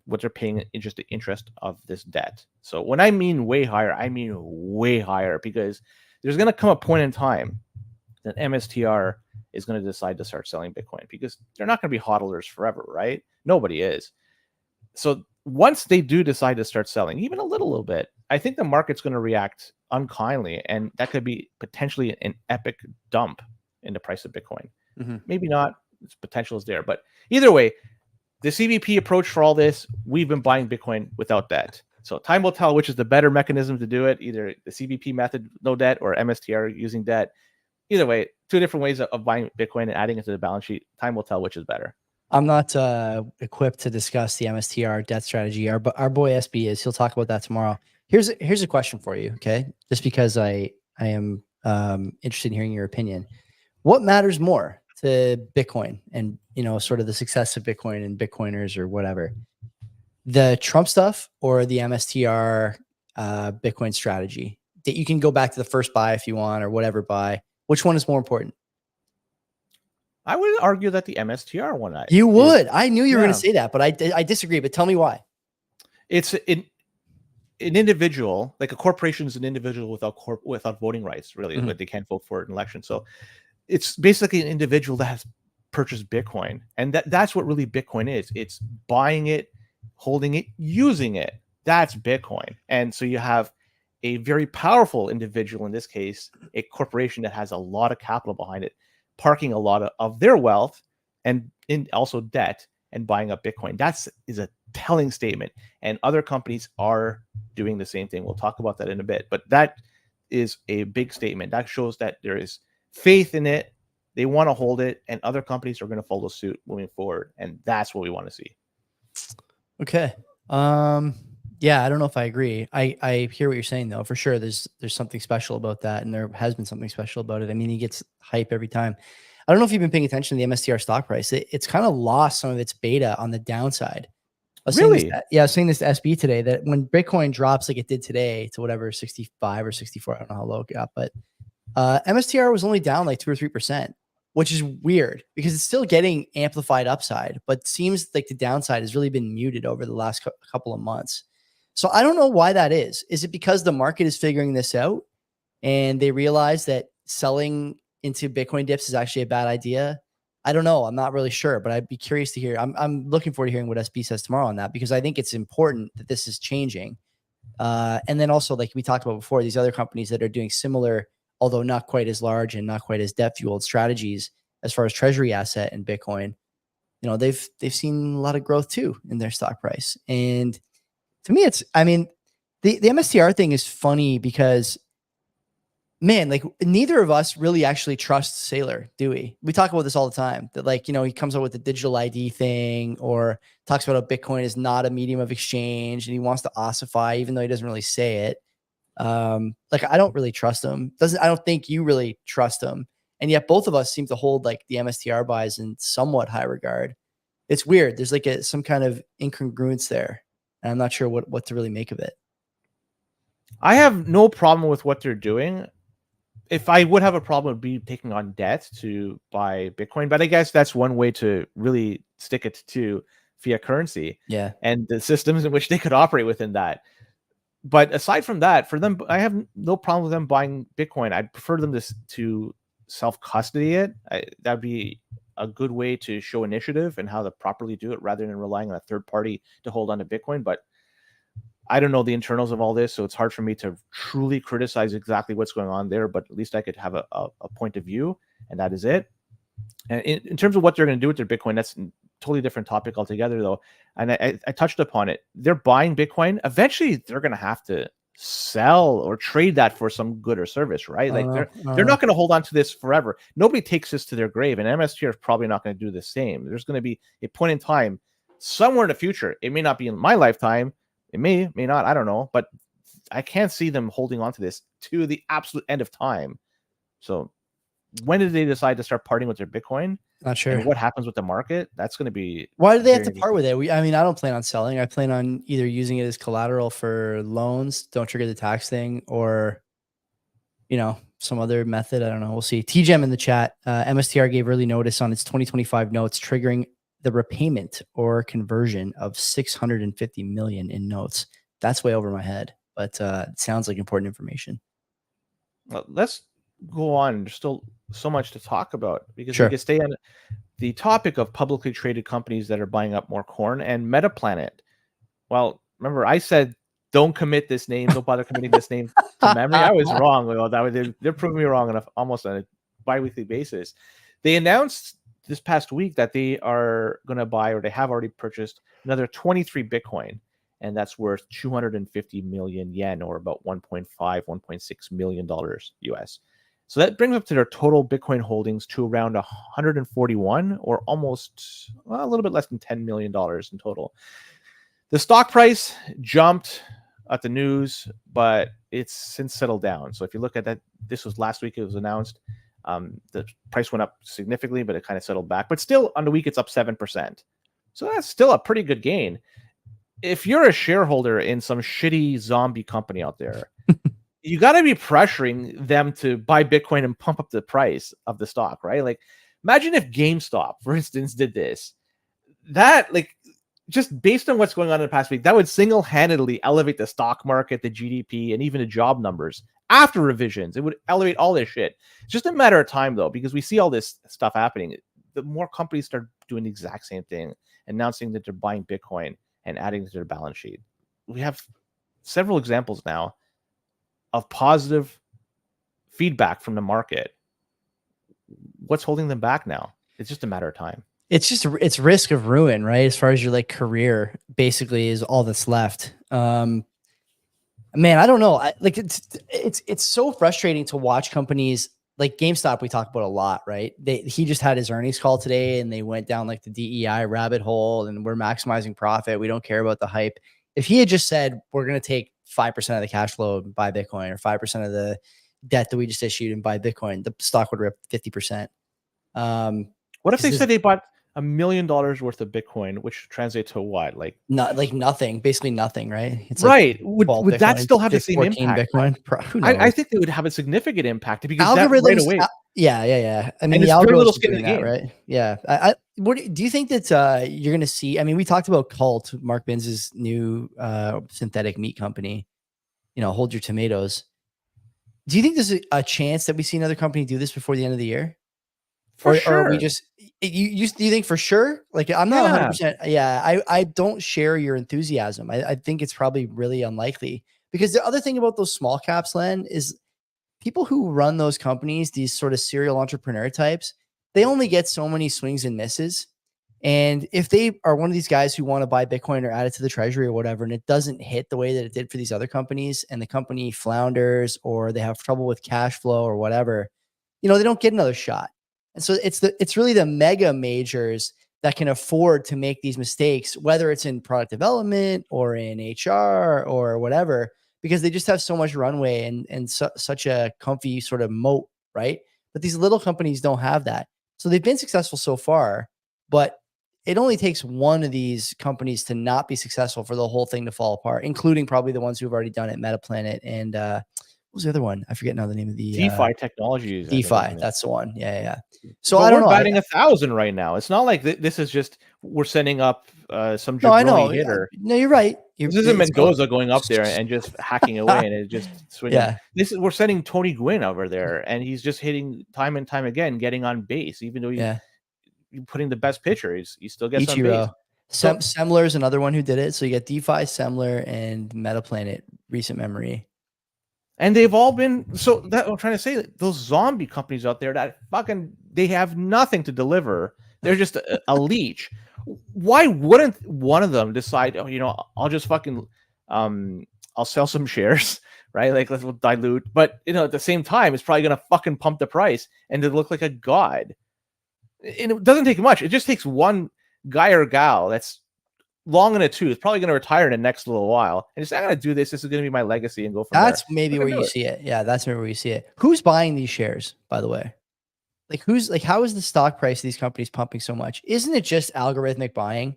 what they're paying interest of this debt. So when I mean way higher, I mean way higher, because there's going to come a point in time that MSTR is going to decide to start selling Bitcoin, because they're not going to be hodlers forever, right? Nobody is. So once they do decide to start selling, even a little bit, I think the market's going to react unkindly, and that could be potentially an epic dump in the price of Bitcoin. Mm-hmm. Maybe not. Its potential is there, but either way, the CBP approach for all this, we've been buying Bitcoin without debt. So time will tell which is the better mechanism to do it, either the CBP method, no debt, or MSTR using debt. Either way, two different ways of buying Bitcoin and adding it to the balance sheet. Time will tell which is better. I'm not equipped to discuss the MSTR debt strategy. Our boy SB is. He'll talk about that tomorrow. Here's a question for you, okay? Just because I am interested in hearing your opinion. What matters more to Bitcoin and, you know, sort of the success of Bitcoin and Bitcoiners or whatever? The Trump stuff or the MSTR Bitcoin strategy? That you can go back to the first buy if you want, or whatever buy. Which one is more important? I would argue that the MSTR one. You would. I knew you were going to say that, but I disagree. But tell me why. It's an individual, like a corporation is an individual without voting rights, really. Mm-hmm. But they can't vote for an election. So it's basically an individual that has purchased Bitcoin. And that's what really Bitcoin is. It's buying it, holding it, using it. That's Bitcoin. And so you have a very powerful individual, in this case, a corporation that has a lot of capital behind it, parking a lot of their wealth and also debt and buying up Bitcoin. That is a telling statement. And other companies are doing the same thing. We'll talk about that in a bit. But that is a big statement. That shows that there is faith in it. They want to hold it, and other companies are going to follow suit moving forward. And that's what we want to see. Okay. Yeah, I don't know if I agree. I hear what you're saying, though. For sure, there's something special about that, and there has been something special about it. I mean, he gets hype every time. I don't know if you've been paying attention to the MSTR stock price. It's kind of lost some of its beta on the downside. I was saying this to SB today, that when Bitcoin drops like it did today to whatever 65 or 64, I don't know how low it got, but MSTR was only down like 2 or 3%, which is weird because it's still getting amplified upside, but seems like the downside has really been muted over the last couple of months. So I don't know why that is. Is it because the market is figuring this out and they realize that selling into Bitcoin dips is actually a bad idea? I don't know. I'm not really sure, but I'd be curious to hear. I'm looking forward to hearing what SB says tomorrow on that, because I think it's important that this is changing. And then also, like we talked about before, these other companies that are doing similar, although not quite as large and not quite as debt fueled strategies as far as treasury asset and Bitcoin, you know, they've seen a lot of growth too in their stock price. And to me, the MSTR thing is funny because, man, like neither of us really actually trust Saylor, do we? We talk about this all the time, that like, you know, he comes up with the digital ID thing or talks about how Bitcoin is not a medium of exchange and he wants to ossify, even though he doesn't really say it. Like I don't really trust him. I don't think you really trust him. And yet both of us seem to hold like the MSTR buys in somewhat high regard. It's weird. There's like some kind of incongruence there. And I'm not sure what to really make of it. I have no problem with what they're doing. If I would have a problem, it would be taking on debt to buy Bitcoin. But I guess that's one way to really stick it to fiat currency. Yeah. And the systems in which they could operate within that. But aside from that, for them, I have no problem with them buying Bitcoin. I'd prefer them to self-custody it. That'd be a good way to show initiative and how to properly do it rather than relying on a third party to hold on to Bitcoin. But I don't know the internals of all this, so it's hard for me to truly criticize exactly what's going on there, but at least I could have a point of view, and that is it. And in terms of what they're going to do with their Bitcoin, that's a totally different topic altogether, though. And I touched upon it. They're buying Bitcoin. Eventually, they're going to have to sell or trade that for some good or service, right? Like they're not going to hold on to this forever. Nobody takes this to their grave, and MSTR is probably not going to do the same. There's going to be a point in time somewhere in the future. It may not be in my lifetime. It may not. I don't know. But I can't see them holding on to this to the absolute end of time. So when did they decide to start parting with their Bitcoin? Not sure. And what happens with the market? That's going to be. Why do they have to part with it? I mean, I don't plan on selling. I plan on either using it as collateral for loans, don't trigger the tax thing, or, you know, some other method. I don't know. We'll see. TGM in the chat. MSTR gave early notice on its 2025 notes, triggering the repayment or conversion of 650 million in notes. That's way over my head, but it sounds like important information. Well, let's go on. There's still so much to talk about because Sure. we could stay on the topic of publicly traded companies that are buying up more corn and MetaPlanet. Well, remember I said don't commit this name, don't bother committing this name to memory. I was wrong. Well, they're proving me wrong enough almost on a bi-weekly basis. They announced this past week that they are going to buy, or they have already purchased, another 23 Bitcoin, and that's worth 250 million yen, or about 1.6 million dollars US. So that brings up to their total Bitcoin holdings to around 141, or almost a little bit less than $10 million in total. The stock price jumped at the news, but it's since settled down. So if you look at that, this was last week, it was announced. The price went up significantly, but it kind of settled back. But still, on the week, it's up 7%. So that's still a pretty good gain. If you're a shareholder in some shitty zombie company out there, you got to be pressuring them to buy Bitcoin and pump up the price of the stock, right? Like, imagine if GameStop, for instance, did this. That, like, just based on what's going on in the past week, that would single-handedly elevate the stock market, the GDP, and even the job numbers. After revisions, it would elevate all this shit. It's just a matter of time, though, because we see all this stuff happening. The more companies start doing the exact same thing, announcing that they're buying Bitcoin and adding to their balance sheet. We have several examples now of positive feedback from the market. What's holding them back now? It's just a matter of time. It's risk of ruin, right? As far as your like career, basically, is all that's left. Man, I don't know. It's so frustrating to watch companies like GameStop. We talk about a lot, right? He just had his earnings call today, and they went down like the DEI rabbit hole, and we're maximizing profit. We don't care about the hype. If he had just said we're going to take 5% of the cash flow and buy Bitcoin, or 5% of the debt that we just issued and buy Bitcoin, the stock would rip 50%. What if they said they bought $1 million worth of Bitcoin, which translates to what? Like nothing, basically nothing, right? It's right. Would that still have the same impact? Bitcoin? Who knows? I think it would have a significant impact because algorithms. That right away. Yeah. I mean, the algorithms doing that, right? Yeah. What do you think that you're going to see? I mean, we talked about Cult, Mark Binz's new synthetic meat company. You know, hold your tomatoes. Do you think there's a chance that we see another company do this before the end of the year? For sure. Or we just do you think for sure? Like, I'm not 100%. Yeah, I don't share your enthusiasm. I think it's probably really unlikely, because the other thing about those small caps, Len, is people who run those companies, these sort of serial entrepreneur types, they only get so many swings and misses. And if they are one of these guys who want to buy Bitcoin or add it to the treasury or whatever, and it doesn't hit the way that it did for these other companies, and the company flounders, or they have trouble with cash flow or whatever, you know, they don't get another shot. And so it's really the mega majors that can afford to make these mistakes, whether it's in product development or in HR or whatever, because they just have so much runway and such a comfy sort of moat, right? But these little companies don't have that. So they've been successful so far, but it only takes one of these companies to not be successful for the whole thing to fall apart, including probably the ones who've already done it, MetaPlanet and what was the other one? I forget now the name of the DeFi Technologies. DeFi, that's the one. Yeah. So but I don't know. We're batting 1,000 right now. It's not like this is just we're sending up some no, I know. hitter. No, you're right. This isn't Mendoza going up there and just hacking away and it just swinging. Yeah. We're sending Tony Gwynn over there, and he's just hitting time and time again, getting on base, even though he's putting the best pitcher. He still gets on base. Semler is another one who did it. So you get DeFi, Semler, and MetaPlanet, recent memory. And they've all been, so that I'm trying to say, that those zombie companies out there that they have nothing to deliver. They're just a leech. Why wouldn't one of them decide, I'll just I'll sell some shares, right? Like, let's dilute. But, at the same time, it's probably going to fucking pump the price and to look like a god. And it doesn't take much. It just takes one guy or gal that's long in the tooth, probably going to retire in the next little while, and it's not going to do this. This is going to be my legacy and go from That's there. maybe where you see it. Yeah, that's maybe where you see it. Who's buying these shares, by the way? Like how is the stock price of these companies pumping so much? Isn't it just algorithmic buying?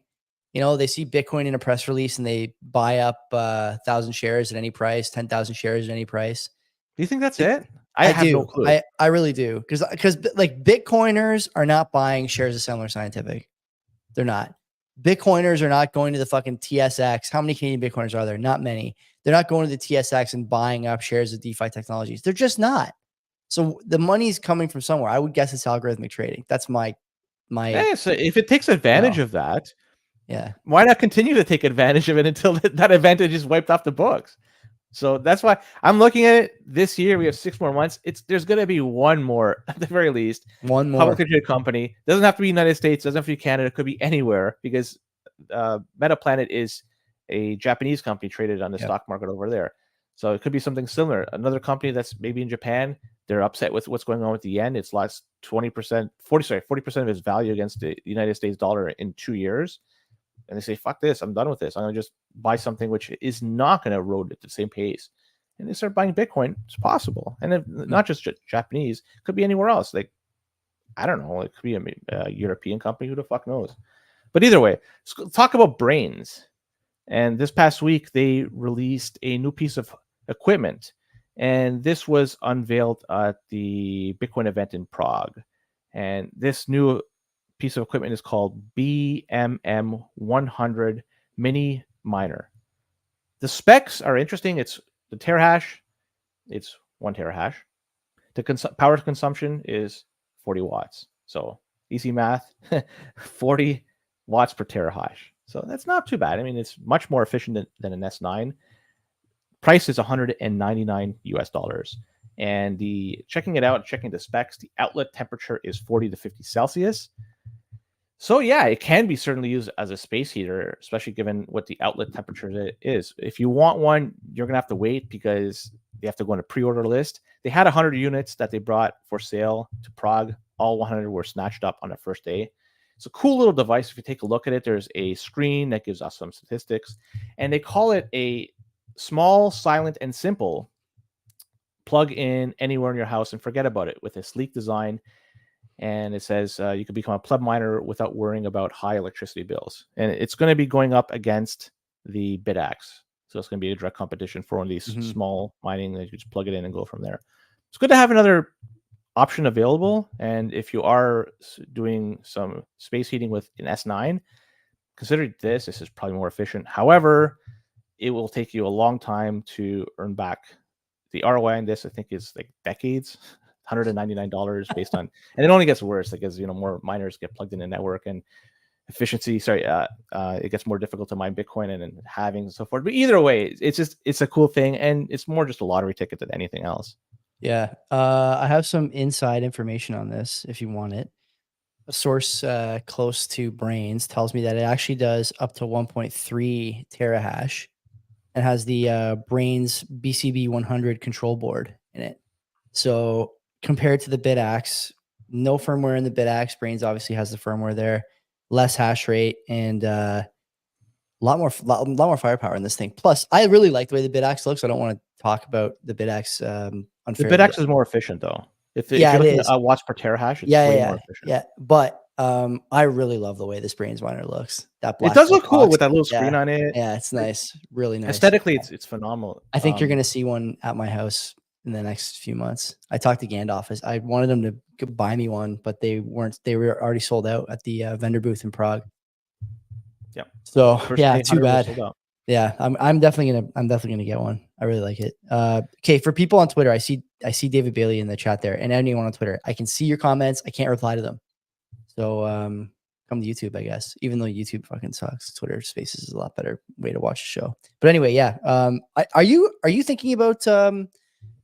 You know, they see Bitcoin in a press release and they buy up 1,000 shares at any price, 10,000 shares at any price. Do you think that's it? I have do. no clue. I really do. Because like Bitcoiners are not buying shares of Semler Scientific. They're not. Bitcoiners are not going to the fucking TSX. How many Canadian Bitcoiners are there? Not many. They're not going to the TSX and buying up shares of DeFi technologies. They're just not. So the money's coming from somewhere. I would guess it's algorithmic trading. That's my. Hey, so if it takes advantage of that, yeah, why not continue to take advantage of it until that advantage is wiped off the books? So that's why I'm looking at it this year. We have 6 more months. There's going to be one more at the very least. One more publicly traded company. Doesn't have to be United States. Doesn't have to be Canada. It could be anywhere because MetaPlanet is a Japanese company traded on the stock market over there. So it could be something similar. Another company that's maybe in Japan. They're upset with what's going on with the yen. It's lost 40% of its value against the United States dollar in 2 years. And they say, fuck this, I'm done with this. I'm going to just buy something which is not going to erode at the same pace. And they start buying Bitcoin. It's possible. And if, not just Japanese, it could be anywhere else. Like, I don't know. It could be a European company. Who the fuck knows? But either way, let's talk about brains. And this past week, they released a new piece of equipment. And this was unveiled at the Bitcoin event in Prague. And this new piece of equipment is called BMM 100 Mini Miner. The specs are interesting. It's the terahash. It's 1 terahash. The power consumption is 40 watts. So easy math, 40 watts per terahash. So that's not too bad. I mean, it's much more efficient than an S9. Price is $199 US. And checking it out, checking the specs, the outlet temperature is 40 to 50 Celsius. So yeah, it can be certainly used as a space heater, especially given what the outlet temperature is. If you want one, you're gonna have to wait because they have to go on a pre-order list. They had 100 units that they brought for sale to Prague. All 100 were snatched up on the first day. It's a cool little device. If you take a look at it, there's a screen that gives us some statistics, and they call it a small, silent, and simple. Plug in anywhere in your house and forget about it with a sleek design. And it says you can become a pleb miner without worrying about high electricity bills. And it's going to be going up against the BitAxe. So it's going to be a direct competition for one of these small mining that you just plug it in and go from there. It's good to have another option available. And if you are doing some space heating with an S9, consider this. This is probably more efficient. However, it will take you a long time to earn back. The ROI on this, I think, is like decades. $199 based on, and it only gets worse because more miners get plugged in the network and efficiency. It gets more difficult to mine Bitcoin and halvings and so forth. But either way, it's a cool thing, and it's more just a lottery ticket than anything else. Yeah, I have some inside information on this if you want it. A source close to Brains tells me that it actually does up to 1.3 terahash and has the Brains BCB 100 control board in it. So compared to the BitAxe, no firmware in the BitAxe. Brains obviously has the firmware there, less hash rate, and a lot more firepower in this thing. Plus, I really like the way the BitAxe looks. I don't want to talk about the BitAxe unfairly. The BitAxe is more efficient though. If you're looking at watts per terahash, it's way more efficient. Yeah, but I really love the way this Brains miner looks. That black it does look cool box with that little screen on it. Yeah, it's nice, really nice. Aesthetically, it's phenomenal. I think you're gonna see one at my house in the next few months. I talked to Gandalf. I wanted them to buy me one, but they weren't. They were already sold out at the vendor booth in Prague. Yeah. So yeah, too bad. Yeah, I'm definitely gonna get one. I really like it. Okay, for people on Twitter, I see David Bailey in the chat there, and anyone on Twitter, I can see your comments. I can't reply to them. So come to YouTube, I guess. Even though YouTube fucking sucks, Twitter Spaces is a lot better way to watch the show. But anyway, yeah. Are you thinking about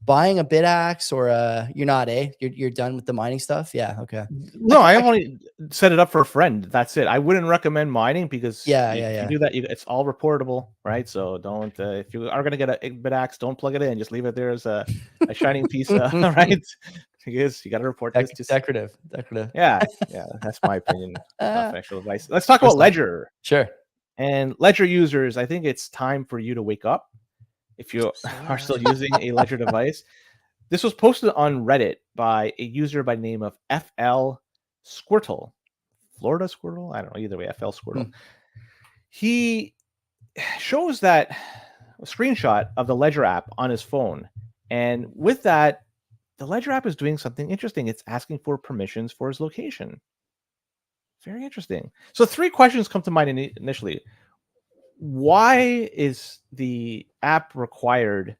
buying a BitAxe or you're not, you're done with the mining stuff? Yeah. Okay. No, I only set it up for a friend. That's it. I wouldn't recommend mining because if you do that, it's all reportable, right? So don't, if you are going to get a BitAxe, don't plug it in. Just leave it there as a shining piece, right? Because you got to report this. Decorative. Yeah. That's my opinion. Not financial advice. Let's talk about Ledger. Sure. And Ledger users, I think it's time for you to wake up if you are still using a Ledger device. This was posted on Reddit by a user by the name of FL Squirtle. Florida Squirtle? I don't know. Either way, FL Squirtle. He shows that a screenshot of the Ledger app on his phone. And with that, the Ledger app is doing something interesting. It's asking for permissions for his location. Very interesting. So 3 questions come to mind initially. Why is the app required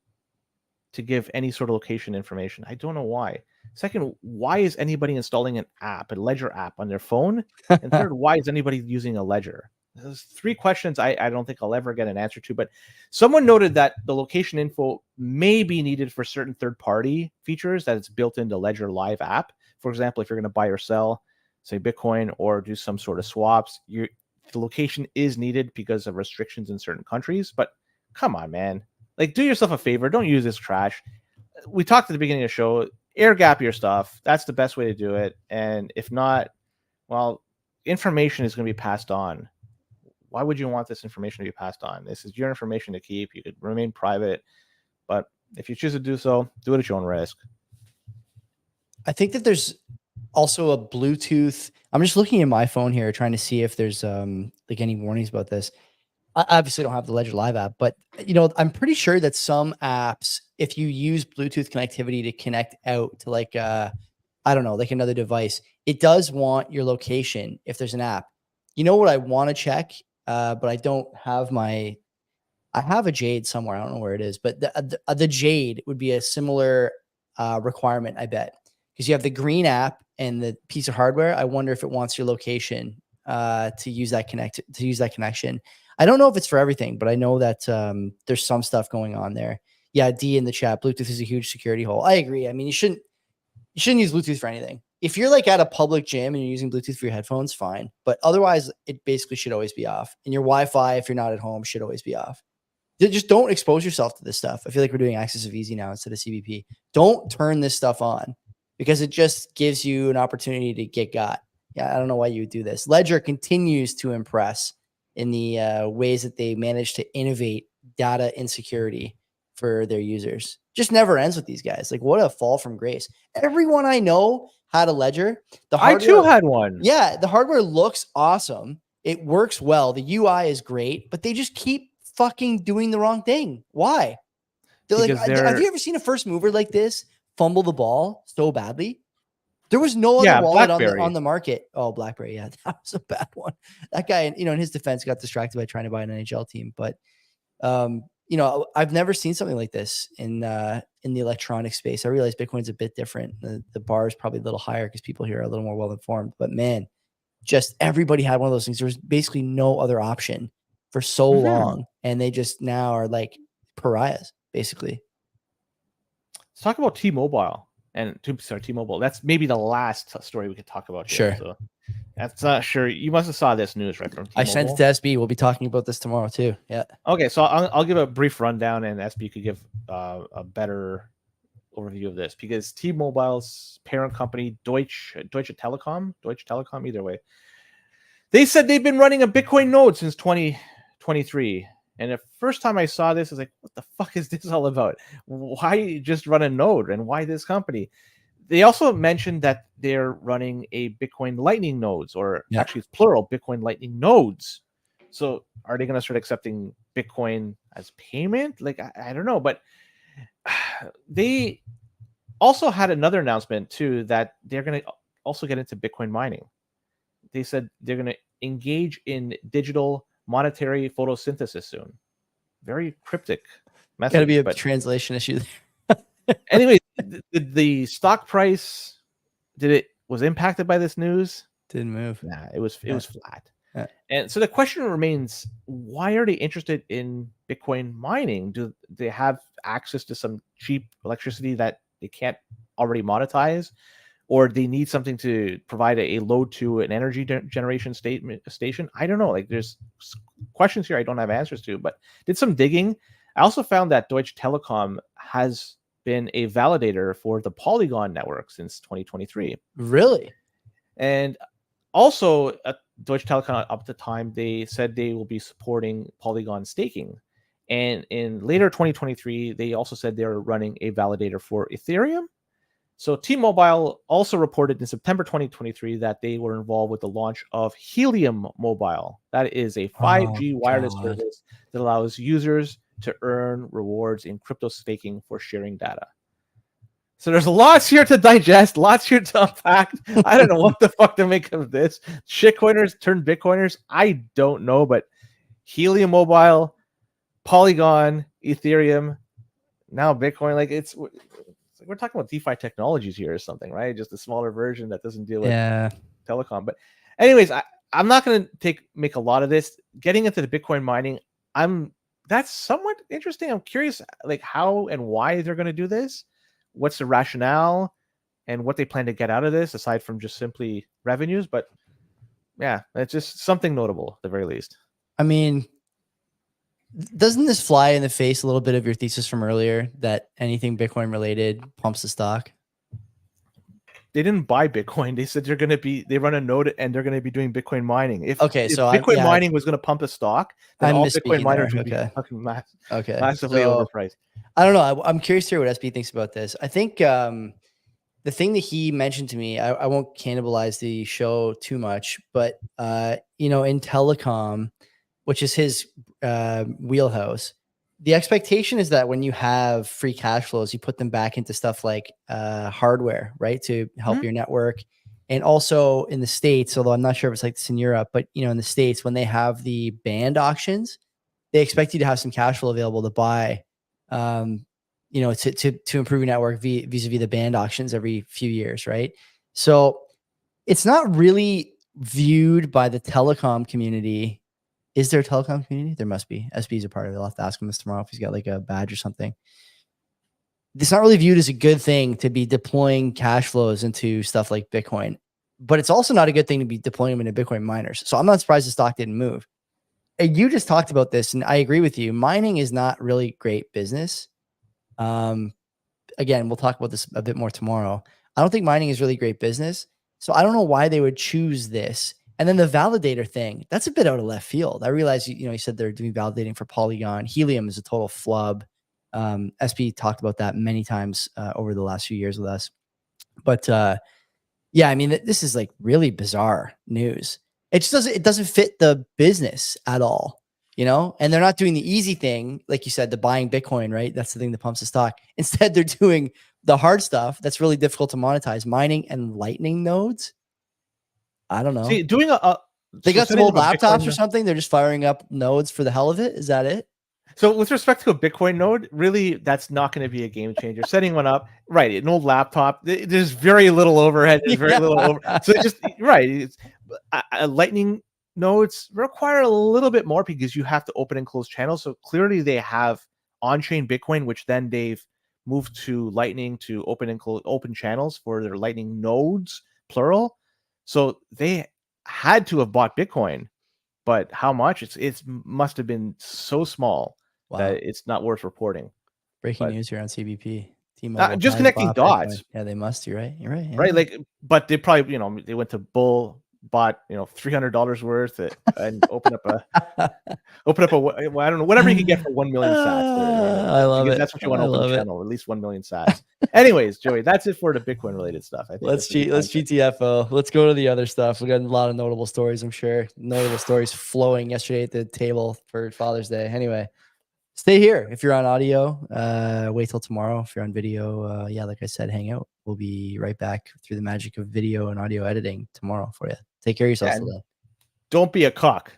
to give any sort of location information? I don't know why. Second, why is anybody installing an app, a Ledger app on their phone? And third, why is anybody using a Ledger? Those 3 questions I don't think I'll ever get an answer to, but someone noted that the location info may be needed for certain third-party features that it's built into Ledger Live app. For example, if you're going to buy or sell, say Bitcoin, or do some sort of swaps, the location is needed because of restrictions in certain countries. But come on, man. Like, do yourself a favor. Don't use this trash. We talked at the beginning of the show, air gap your stuff. That's the best way to do it. And if not, well, information is going to be passed on. Why would you want this information to be passed on? This is your information to keep. You could remain private. But if you choose to do so, do it at your own risk. I think that there's also a Bluetooth. I'm just looking at my phone here, trying to see if there's like any warnings about this. I obviously don't have the Ledger Live app, but I'm pretty sure that some apps, if you use Bluetooth connectivity to connect out to like I don't know, like another device, it does want your location if there's an app. You know what I want to check, but I don't have I have a Jade somewhere. I don't know where it is, but the Jade would be a similar requirement, I bet, because you have the green app and the piece of hardware. I wonder if it wants your location to use that connection. I don't know if it's for everything, but I know that there's some stuff going on there. Yeah, D in the chat. Bluetooth is a huge security hole. I agree. I mean, you shouldn't use Bluetooth for anything. If you're like at a public gym and you're using Bluetooth for your headphones, fine. But otherwise, it basically should always be off. And your Wi-Fi, if you're not at home, should always be off. Just don't expose yourself to this stuff. I feel like we're doing Access of Easy now instead of CBP. Don't turn this stuff on because it just gives you an opportunity to get got. Yeah, I don't know why you would do this. Ledger continues to impress in the ways that they manage to innovate data insecurity for their users. Just never ends with these guys. Like, what a fall from grace. Everyone I know had a Ledger. I too had one. Yeah, the hardware looks awesome. It works well. The UI is great, but they just keep fucking doing the wrong thing. Why? Have you ever seen a first mover like this fumble the ball so badly? There was no other wallet on the market. Oh, BlackBerry. Yeah, that was a bad one. That guy, in his defense, got distracted by trying to buy an NHL team. But, I've never seen something like this in the electronic space. I realize Bitcoin's a bit different. The bar is probably a little higher because people here are a little more well-informed. But, man, just everybody had one of those things. There was basically no other option for so long. And they just now are like pariahs, basically. Let's talk about T-Mobile. T-Mobile. That's maybe the last story we could talk about here. Sure. So that's not sure. You must have saw this news, right? From T-Mobile. I sent it to SB. We'll be talking about this tomorrow too. Yeah. Okay, so I'll give a brief rundown, and SB could give a better overview of this because T-Mobile's parent company, Deutsche Telekom, either way, they said they've been running a Bitcoin node since 2023. And the first time I saw this, I was like, what the fuck is this all about? Why just run a node? And why this company? They also mentioned that they're running a Bitcoin Lightning nodes, or actually it's plural, Bitcoin Lightning nodes. So are they going to start accepting Bitcoin as payment? Like, I don't know. But they also had another announcement, too, that they're going to also get into Bitcoin mining. They said they're going to engage in digital monetary photosynthesis soon. Very cryptic message. Got to be a translation issue there. Anyway, the stock price was impacted by this news? Didn't move. Nah, it was flat. Yeah. And so the question remains: why are they interested in Bitcoin mining? Do they have access to some cheap electricity that they can't already monetize? Or they need something to provide a load to an energy generation station. I don't know. Like, there's questions here I don't have answers to, but did some digging. I also found that Deutsche Telekom has been a validator for the Polygon network since 2023. Really? And also, Deutsche Telekom up at the time, they said they will be supporting Polygon staking. And in later 2023, they also said they're running a validator for Ethereum. So T-Mobile also reported in September 2023 that they were involved with the launch of Helium Mobile. That is a 5G wireless service that allows users to earn rewards in crypto staking for sharing data. So there's lots here to digest, lots here to unpack. I don't know what the fuck to make of this. Shitcoiners turned Bitcoiners. I don't know, but Helium Mobile, Polygon, Ethereum, now Bitcoin. Like it's like we're talking about DeFi technologies here or something, right? Just a smaller version that doesn't deal with telecom. But anyways, I'm not going to make a lot of this. Getting into the Bitcoin mining, that's somewhat interesting. I'm curious, like how and why they're going to do this. What's the rationale and what they plan to get out of this aside from just simply revenues. But yeah, it's just something notable at the very least. I mean, doesn't this fly in the face a little bit of your thesis from earlier that anything Bitcoin related pumps the stock? They didn't buy Bitcoin. They said they run a node and they're going to be doing Bitcoin mining. If Bitcoin mining was going to pump the stock, then all Bitcoin miners would be fucking massively overpriced. I don't know. I'm curious to hear what SB thinks about this. I think the thing that he mentioned to me, I won't cannibalize the show too much, but in telecom, which is his wheelhouse, the expectation is that when you have free cash flows, you put them back into stuff like hardware, right, to help your network. And also in the States, although I'm not sure if it's like this in Europe, but in the States, when they have the band auctions, they expect you to have some cash flow available to buy, to improve your network vis-a-vis the band auctions every few years, right? So it's not really viewed by the telecom community. Is there a telecom community? There must be. SB is a part of it. I'll have to ask him this tomorrow if he's got like a badge or something. It's not really viewed as a good thing to be deploying cash flows into stuff like Bitcoin, but it's also not a good thing to be deploying them into Bitcoin miners. So I'm not surprised the stock didn't move. And you just talked about this, and I agree with you. Mining is not really great business. Again, we'll talk about this a bit more tomorrow. I don't think mining is really great business. So I don't know why they would choose this. And then the validator thing, that's a bit out of left field. I realize, you said they're doing validating for Polygon. Helium is a total flub. SP talked about that many times over the last few years with us. But yeah, I mean, this is like really bizarre news. It just doesn't fit the business at all, and they're not doing the easy thing. Like you said, the buying Bitcoin, right? That's the thing that pumps the stock. Instead, they're doing the hard stuff that's really difficult to monetize, mining and Lightning nodes. I don't know. See, doing they got some old laptops or something. They're just firing up nodes for the hell of it. Is that it? So with respect to a Bitcoin node, really, that's not going to be a game changer. Setting one up, right? An old laptop. There's very little overhead. There's very little over. So just right. Lightning nodes require a little bit more because you have to open and close channels. So clearly they have on-chain Bitcoin, which then they've moved to Lightning to open and close open channels for their Lightning nodes, plural. So they had to have bought Bitcoin, but how much? It must have been so small that it's not worth reporting. Breaking news here on CBP. Just connecting dots. Bitcoin. Yeah, they must. You're right. You're right. Yeah. Right. Like, but they probably, they went to Bull, bought, $300 worth and open up a, I don't know, whatever you can get for 1 million sats. I love it. That's what you want to open channel, at least 1 million sats. Anyways, Joey, that's it for the Bitcoin related stuff. I think let's GTFO. Let's go to the other stuff. We got a lot of notable stories, I'm sure. Notable stories flowing yesterday at the table for Father's Day. Anyway, stay here. If you're on audio, wait till tomorrow. If you're on video, like I said, hang out. We'll be right back through the magic of video and audio editing tomorrow for you. Take care of yourselves today. Don't be a cock.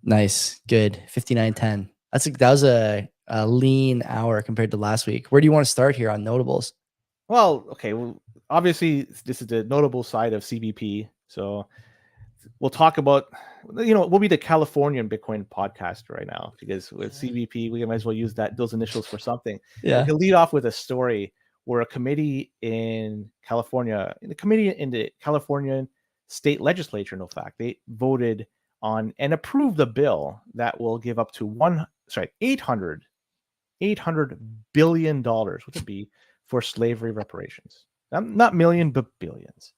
Nice. Good. 59:10. That was a lean hour compared to last week. Where do you want to start here on notables? Well, okay. Well, obviously, this is the notable side of CBP. So we'll talk about, we'll be the Californian Bitcoin podcast right now because with CBP, we might as well use those initials for something. Yeah. We can lead off with a story where a committee in California, in the California state legislature, in fact, they voted on and approved a bill that will give up to $800 billion would it be for slavery reparations. Not million, but billions.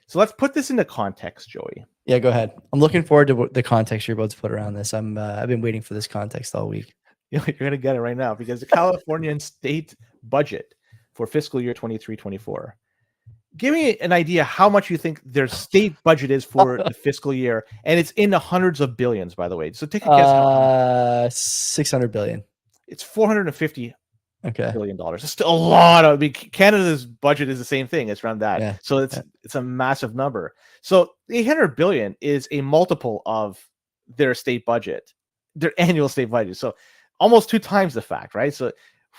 So let's put this into context, Joey. Yeah, go ahead. I'm looking forward to the context you're about to put around this. I've been waiting for this context all week. You're going to get it right now because the Californian state budget for fiscal year 23-24. Give me an idea how much you think their state budget is for the fiscal year, and it's in the hundreds of billions, by the way. So take a guess. 600 billion. It's $450 Okay. billion. It's still a lot. I mean, Canada's budget is the same thing. It's around that. Yeah. So it's a massive number. So 800 billion is a multiple of their state budget, their annual state budget. So almost 2 times the fact, right? So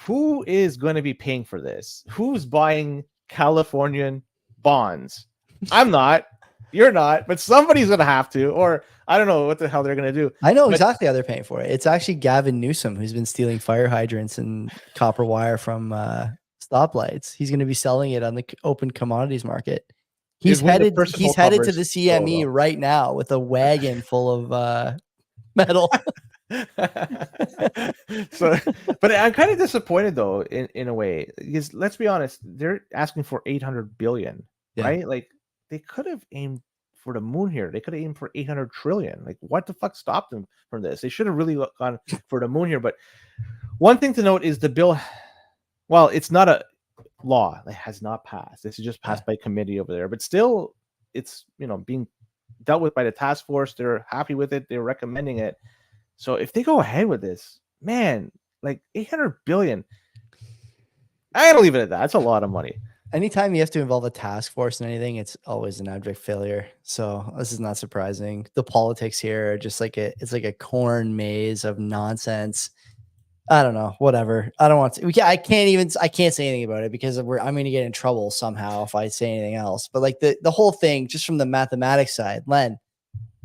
who is going to be paying for this? Who's buying Californian bonds? I'm not. You're not, but somebody's going to have to, or I don't know what the hell they're going to do. I know exactly how they're paying for it. It's actually Gavin Newsom who's been stealing fire hydrants and copper wire from stoplights. He's going to be selling it on the open commodities market. He's headed to the CME right now with a wagon full of metal. So, but I'm kind of disappointed though, in a way, because let's be honest, they're asking for 800 billion, right? Like they could have aimed for the moon here. They could have aimed for 800 trillion. Like what the fuck stopped them from this? They should have really gone for the moon here. But one thing to note is the bill, well, it's not a law. It has not passed. This is just passed by committee over there, but still it's, being dealt with by the task force. They're happy with it. They're recommending it. So if they go ahead with this, man, like 800 billion, I gotta leave it at that. That's a lot of money. Anytime you have to involve a task force in anything, it's always an abject failure. So this is not surprising. The politics here are just like it's like a corn maze of nonsense. I don't know, whatever. I don't want to. I can't say anything about it because I'm going to get in trouble somehow if I say anything else. But like the whole thing, just from the mathematics side, Len,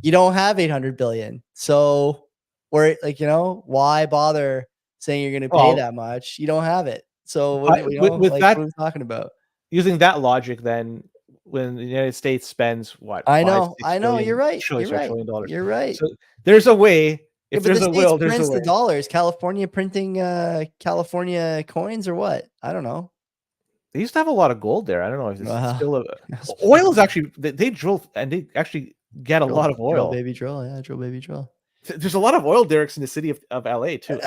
you don't have 800 billion. So why bother saying you're going to pay that much? You don't have it. So what are we talking about? Using that logic, then when the United States spends what? I know. You're right. You're right. So there's a way. If there's a will, there's a way. The dollars. California printing California coins or what? I don't know. They used to have a lot of gold there. I don't know if it's still oil is actually they drill and they actually get a lot of oil. Drill, baby, drill. Yeah, drill, baby, drill. There's a lot of oil derricks in the city of LA too.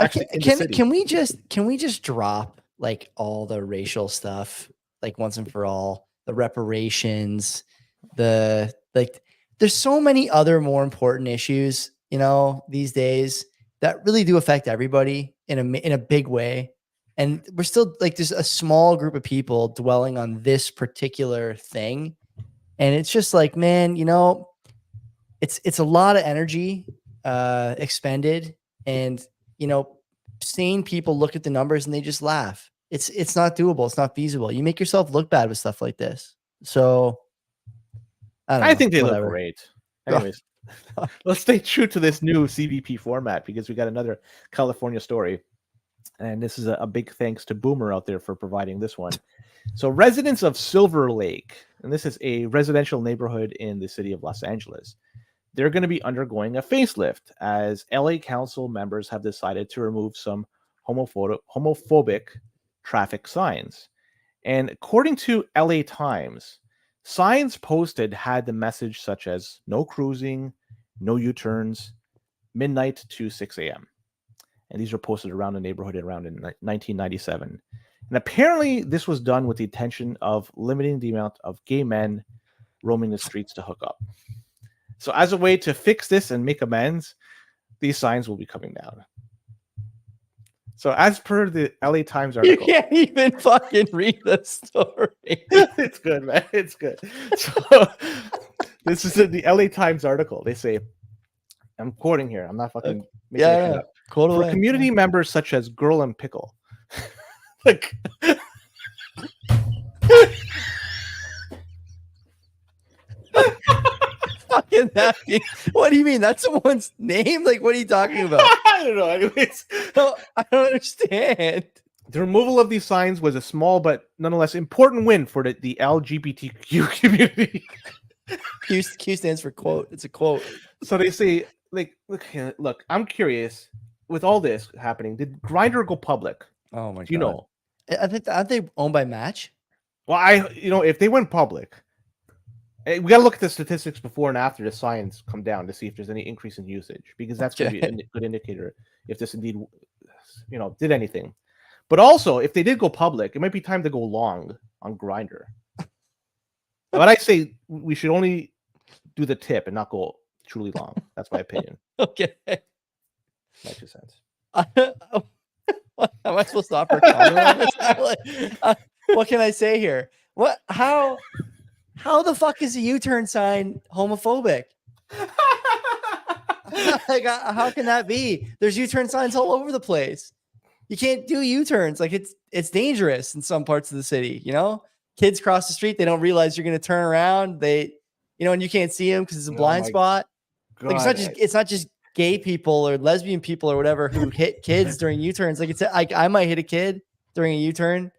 Can we just drop like all the racial stuff like once and for all? The reparations, there's so many other more important issues, these days that really do affect everybody in a big way. And we're still like there's a small group of people dwelling on this particular thing. And it's just like, man, it's a lot of energy expended, and sane people look at the numbers and they just laugh. It's not doable. It's not feasible. You make yourself look bad with stuff like this. So I think they look great. Anyways, let's stay true to this new CBP format because we got another California story. And this is a big thanks to Boomer out there for providing this one. So residents of Silver Lake, and this is a residential neighborhood in the city of Los Angeles, they're going to be undergoing a facelift as LA council members have decided to remove some homophobic traffic signs. And according to LA Times, signs posted had the message such as no cruising, no U-turns, midnight to 6 a.m. And these were posted around the neighborhood around in 1997. And apparently this was done with the intention of limiting the amount of gay men roaming the streets to hook up. So as a way to fix this and make amends, these signs will be coming down. So as per the LA Times article, you can't even fucking read the story. It's good, man. It's good. So this is in the LA Times article. They say, I'm quoting here. I'm not fucking making it up. For community members such as Girl and Pickle. Like fucking happy. What do you mean? That's someone's name? Like, what are you talking about? I don't know. Anyways, no, I don't understand. The removal of these signs was a small but nonetheless important win for the LGBTQ community. Q stands for quote. It's a quote. So they say, like, look, I'm curious. With all this happening, did Grindr go public? Oh my god! You know, I think aren't they owned by Match? Well, if they went public, We got to look at the statistics before and after the signs come down to see if there's any increase in usage, because that's going to be a good indicator if this indeed, did anything. But also, if they did go public, it might be time to go long on Grindr. But I say we should only do the tip and not go truly long. That's my opinion. Okay. My 2 cents. Am I supposed to offer comment on this? What can I say here? What? How the fuck is a U-turn sign homophobic? Like, how can that be? There's U-turn signs all over the place. You can't do U-turns. Like, it's dangerous in some parts of the city. Kids cross the street, they don't realize you're going to turn around. And you can't see them because it's a blind spot. Like, it's not just gay people or lesbian people or whatever who hit kids during U-turns. Like, I might hit a kid during a U-turn.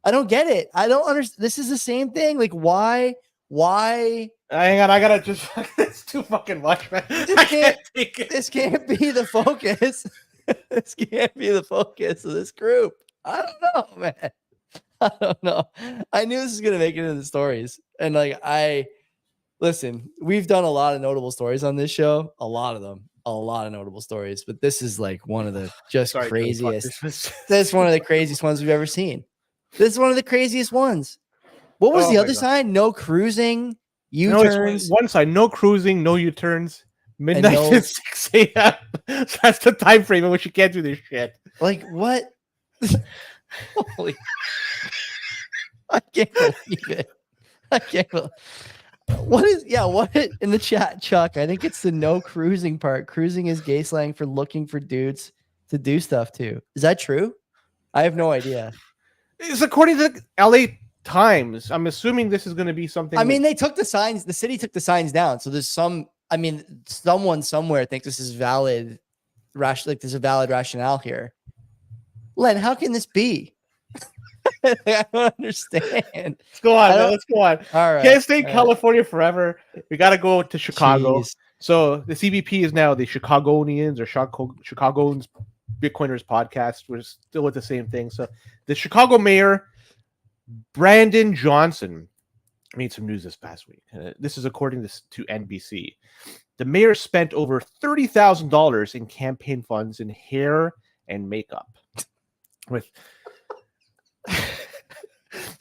I don't get it. I don't understand. This is the same thing. Like, why? Hang on, I gotta just. It's too fucking much, man. I can't take it. This can't be the focus. This can't be the focus of this group. I don't know, man. I don't know. I knew this was gonna make it into the stories, and listen. We've done a lot of notable stories on this show. A lot of notable stories, but this is like one of the craziest. This is one of the craziest ones we've ever seen. This is one of the craziest ones. What was the other sign? No cruising, U-turns. No, one side, no cruising, no U-turns. Midnight to 6 a.m. That's the time frame in which you can't do this shit. Like, what? Holy! I can't believe it. I can't believe. What in the chat, Chuck? I think it's the no cruising part. Cruising is gay slang for looking for dudes to do stuff to. Is that true? I have no idea. It's according to LA Times. I'm assuming this is going to be something. I mean, they took the signs. The city took the signs down. So there's someone somewhere thinks this is valid. Like, there's a valid rationale here. Len, how can this be? I don't understand. Let's go on. Let's go on. All right. Can't stay in California forever. We got to go to Chicago. Jeez. So the CBP is now the Chicagoans or Chicagoans Bitcoiners podcast. We're still with the same thing. So the Chicago mayor, Brandon Johnson, made some news this past week. This is according to NBC. The mayor spent over $30,000 in campaign funds in hair and makeup.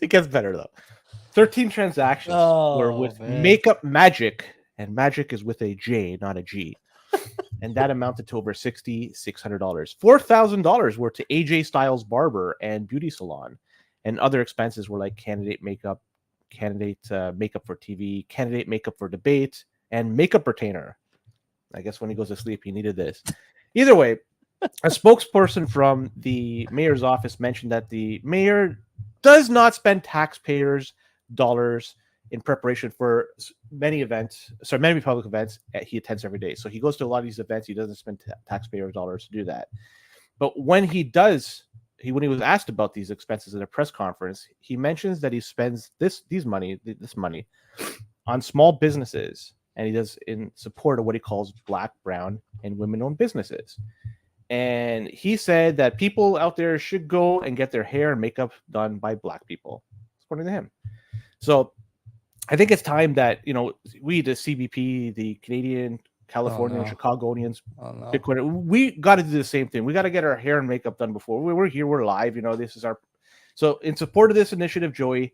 It gets better though. 13 transactions were with Makeup Magic, and Magic is with a J, not a G. And that amounted to over $6,600. $4,000 were to AJ Styles Barber and Beauty Salon, and other expenses were like candidate makeup for TV, candidate makeup for debate, and makeup retainer. I guess when he goes to sleep, he needed this. Either way, a spokesperson from the mayor's office mentioned that the mayor does not spend taxpayers' dollars in preparation for many public events he attends every day. So he goes to a lot of these events. He doesn't spend taxpayers' dollars to do that. But when he does, when he was asked about these expenses at a press conference, he mentions that he spends this money on small businesses, and he does in support of what he calls Black, brown, and women-owned businesses. And he said that people out there should go and get their hair and makeup done by Black people, according to him. So I think it's time that, we, the CBP, the Canadian, California, Chicagoans, Bitcoin, we got to do the same thing. We got to get our hair and makeup done before we're here. We're live. This is our. So in support of this initiative, Joey,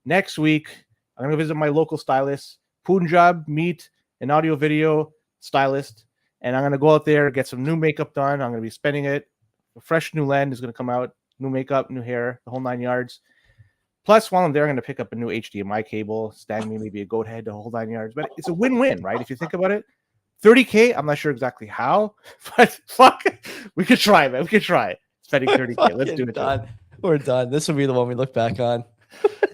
next week, I'm going to visit my local stylist, Punjab, meet an audio video stylist. And I'm going to go out there, get some new makeup done. I'm going to be spending it. A fresh new lens is going to come out. New makeup, new hair, the whole 9 yards. Plus, while I'm there, I'm going to pick up a new HDMI cable, stand me maybe a goat head, the whole 9 yards. But it's a win-win, right? If you think about it. $30K, I'm not sure exactly how. But fuck, we could try, man. We could try spending $30K. Let's do it. Done. We're done. This will be the one we look back on.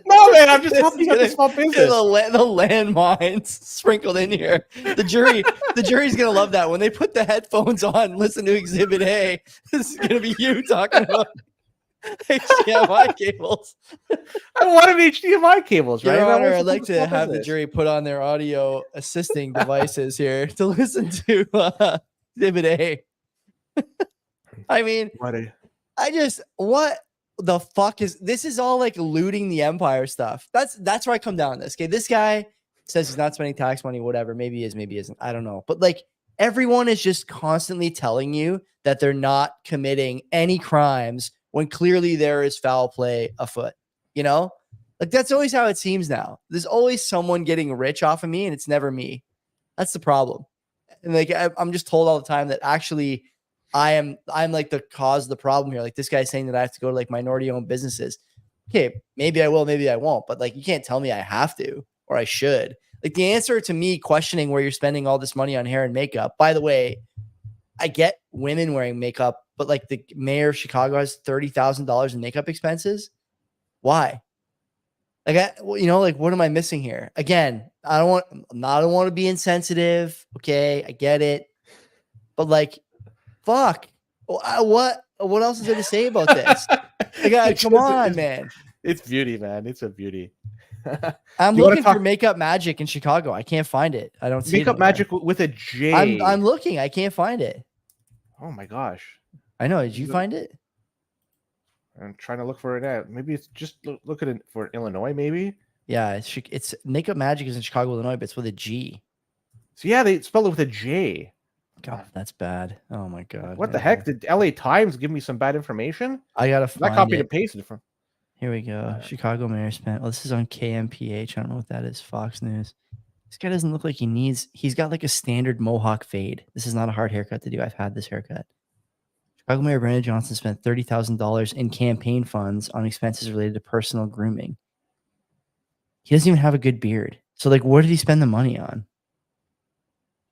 No, man, I'm just helping out the small business. The landmines sprinkled in here. The jury's gonna love that when they put the headphones on. Listen to Exhibit A. This is gonna be you talking about HDMI cables. I wanted HDMI cables, right? Your Honor, I'd like to have the jury put on their audio assisting devices here to listen to Exhibit A. I mean, what the fuck is this? Is all like looting the empire stuff. That's where I come down on this. Okay, this guy says he's not spending tax money, whatever. Maybe he is, maybe he isn't. I don't know. But like everyone is just constantly telling you that they're not committing any crimes when clearly there is foul play afoot. You know, like that's always how it seems now. There's always someone getting rich off of me, and it's never me. That's the problem. And like I'm just told all the time that actually I'm like the cause of the problem here. Like this guy's saying that I have to go to like minority-owned businesses. Okay, maybe I will, maybe I won't. But like you can't tell me I have to or I should. Like the answer to me questioning where you're spending all this money on hair and makeup. By the way, I get women wearing makeup, but like the mayor of Chicago has $30,000 in makeup expenses. Why? Like, like what am I missing here? Again, I don't want to be insensitive. Okay, I get it, but like, fuck, what else is there to say about this? Like, come on, man. It's beauty, man. It's a beauty. I'm looking for Makeup Magic in Chicago. I can't find it. I don't see Makeup Magic with a J. I'm looking. I can't find it. Oh my gosh. I know. Did you find it? I'm trying to look for it at. Maybe it's just look at it for Illinois, maybe. Yeah, it's Makeup Magic is in Chicago, Illinois, but it's with a G. So yeah, they spelled it with a J. God, that's bad. Oh my God. What the heck? Did LA Times give me some bad information? I gotta find I copied it. and pasted it from. Here we go. Chicago mayor spent. Well, this is on KMPH. I don't know what that is. Fox News. This guy doesn't look like he's got like a standard mohawk fade. This is not a hard haircut to do. I've had this haircut. Chicago Mayor Brandon Johnson spent $30,000 in campaign funds on expenses related to personal grooming. He doesn't even have a good beard. So like, what did he spend the money on?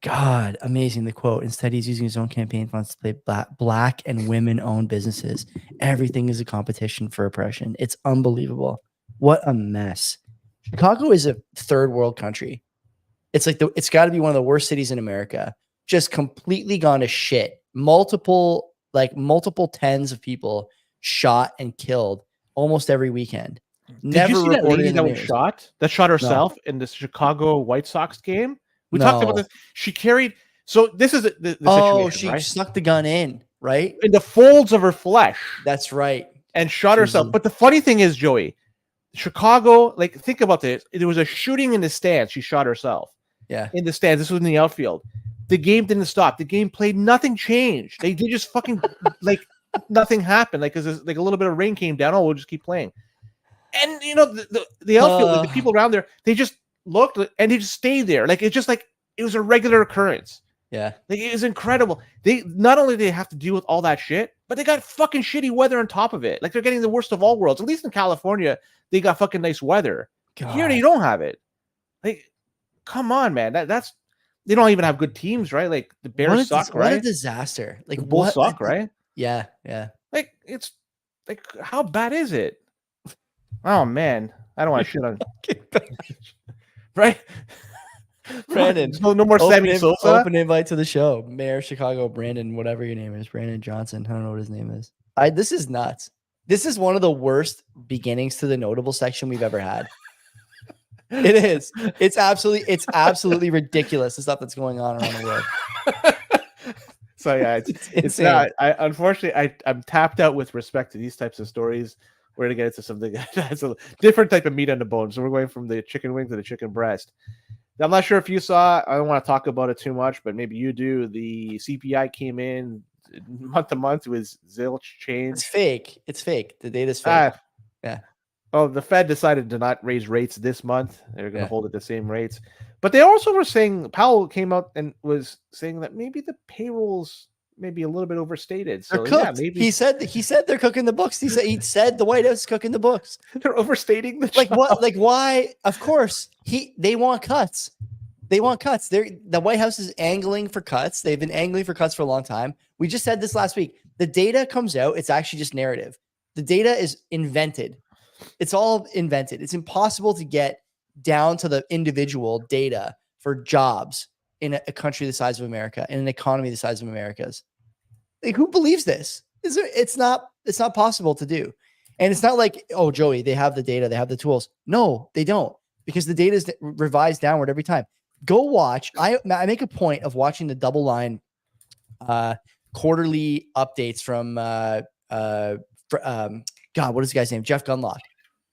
God, amazing. The quote, instead he's using his own campaign funds to play black and women-owned businesses. Everything is a competition for oppression. It's unbelievable. What a mess. Chicago is a third world country. It's like it's got to be one of the worst cities in America. Just completely gone to shit. Multiple tens of people shot and killed almost every weekend. Did you see that lady that was shot? That shot herself in the Chicago White Sox game? We talked about this. She carried. So this is the situation. She right? snuck the gun in, right? In the folds of her flesh. That's right. And shot herself. But the funny thing is, Joey, Chicago, like, think about this. There was a shooting in the stands. She shot herself. Yeah. In the stands. This was in the outfield. The game didn't stop. The game played. Nothing changed. They just fucking, like, nothing happened. Like, because like a little bit of rain came down. Oh, we'll just keep playing. And, you know, the outfield, like, the people around there, they just looked and they just stayed there. Like, it's just like, it was a regular occurrence. Yeah. Like, it was incredible. They not only they have to deal with all that shit, but they got fucking shitty weather on top of it. Like, they're getting the worst of all worlds. At least in California, they got fucking nice weather. Here, you don't have it. Like, come on, man. That's they don't even have good teams, right? Like, the Bears suck, right? What a disaster. Like, the Bulls suck, right? Yeah, yeah. Like, it's like, how bad is it? Oh man, I don't want to shit on right. Brandon, no more Sammy Sosa. Open invite to the show, Mayor of Chicago, Brandon, whatever your name is, Brandon Johnson. I don't know what his name is. This is nuts. This is one of the worst beginnings to the notable section we've ever had. It is. It's absolutely ridiculous the stuff that's going on around the world. So yeah, it's not. Unfortunately, I'm tapped out with respect to these types of stories. We're gonna get into something that's a different type of meat on the bone. So we're going from the chicken wing to the chicken breast. I'm not sure if you saw. I don't want to talk about it too much, but maybe you do. The CPI came in month to month with zilch change. It's fake. The data's fake. Yeah. Oh, the Fed decided to not raise rates this month. They're going to hold at the same rates. But they also were saying, Powell came out and was saying that maybe the payrolls maybe a little bit overstated. So yeah, maybe he said they're cooking the books. He said the White House is cooking the books. They're overstating the like job. What? Like why? Of course, they want cuts. They want cuts. The White House is angling for cuts. They've been angling for cuts for a long time. We just said this last week. The data comes out. It's actually just narrative. The data is invented. It's all invented. It's impossible to get down to the individual data for jobs in a country the size of America, in an economy the size of America's. Like, who believes this? It's not possible to do. And it's not like, oh, Joey, they have the data, they have the tools. No, they don't, because the data is revised downward every time. Go watch. I make a point of watching the double line quarterly updates from God, what is the guy's name? Jeff Gunlock.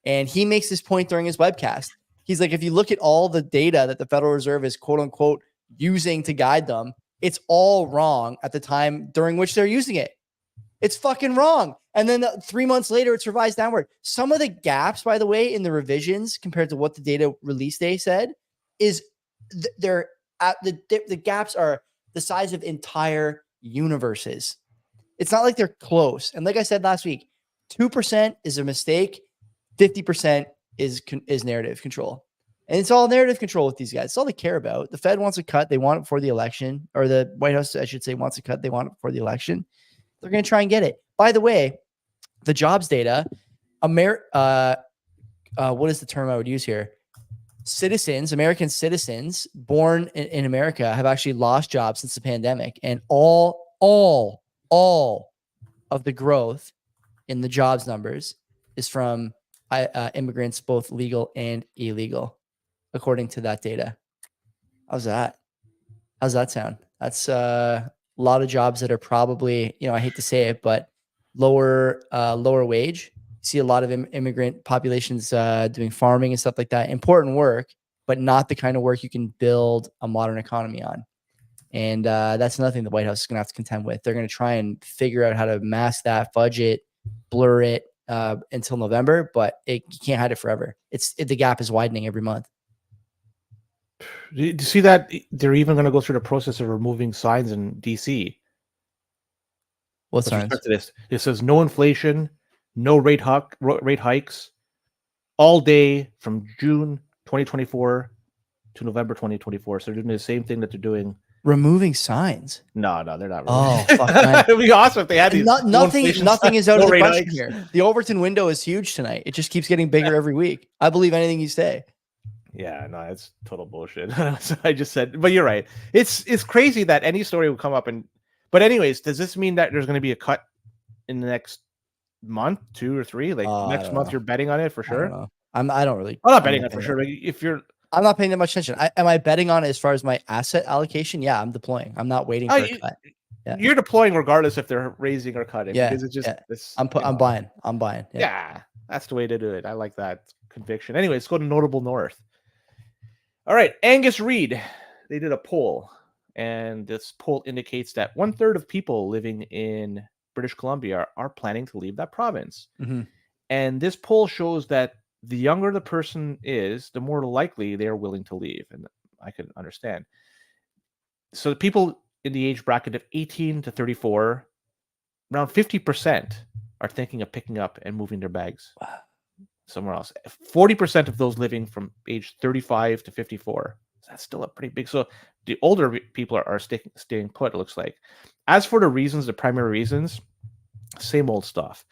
And he makes this point during his webcast. He's like, if you look at all the data that the Federal Reserve is quote unquote using to guide them, it's all wrong at the time during which they're using it. It's fucking wrong. And then 3 months later, it's revised downward. Some of the gaps, by the way, in the revisions compared to what the data release day said is they're at the gaps are the size of entire universes. It's not like they're close. And like I said last week, 2% is a mistake. 50% is narrative control. And it's all narrative control with these guys. It's all they care about. The Fed wants a cut. They want it before the election, or the White House, I should say, wants a cut. They want it before the election. They're going to try and get it. By the way, the jobs data, what is the term I would use here? American citizens born in America have actually lost jobs since the pandemic. And all of the growth in the jobs numbers is from immigrants, both legal and illegal, according to that data. How's that sound? That's a lot of jobs that are probably, I hate to say it, but lower wage. You see a lot of immigrant populations doing farming and stuff like that. Important work, but not the kind of work you can build a modern economy on. And that's nothing the White House is going to have to contend with. They're going to try and figure out how to mask that, fudge it, blur it until November, but you can't hide it forever. The gap is widening every month. Do you see that they're even going to go through the process of removing signs in DC? What signs? It says no inflation, no rate hikes, all day from June 2024 to November 2024. So they're doing the same thing that they're doing. Removing signs? No, they're not. Oh, fuck! It'd be awesome if they had these. Nothing is out of the question here. The Overton window is huge tonight. It just keeps getting bigger every week. I believe anything you say. Yeah, no, it's total bullshit. So I just said, but you're right. It's crazy that any story will come up but anyways, does this mean that there's going to be a cut in the next month, 2 or 3? Like next month, you're betting on it for sure? I'm not betting on it for sure. Like I'm not paying that much attention. Am I betting on it as far as my asset allocation? Yeah, I'm deploying. I'm not waiting for a cut. Yeah. You're deploying regardless if they're raising or cutting. Yeah, because it's just I'm buying. I'm buying. Yeah, that's the way to do it. I like that conviction. Anyway, let's go to Notable North. All right, Angus Reid. They did a poll, and this poll indicates that 1/3 of people living in British Columbia are planning to leave that province. Mm-hmm. And this poll shows that the younger the person is, the more likely they are willing to leave. And I can understand. So the people in the age bracket of 18 to 34, around 50% are thinking of picking up and moving their bags somewhere else. 40% of those living from age 35 to 54. That's still a pretty big. So the older people are staying put, it looks like. As for the reasons, the primary reasons, same old stuff.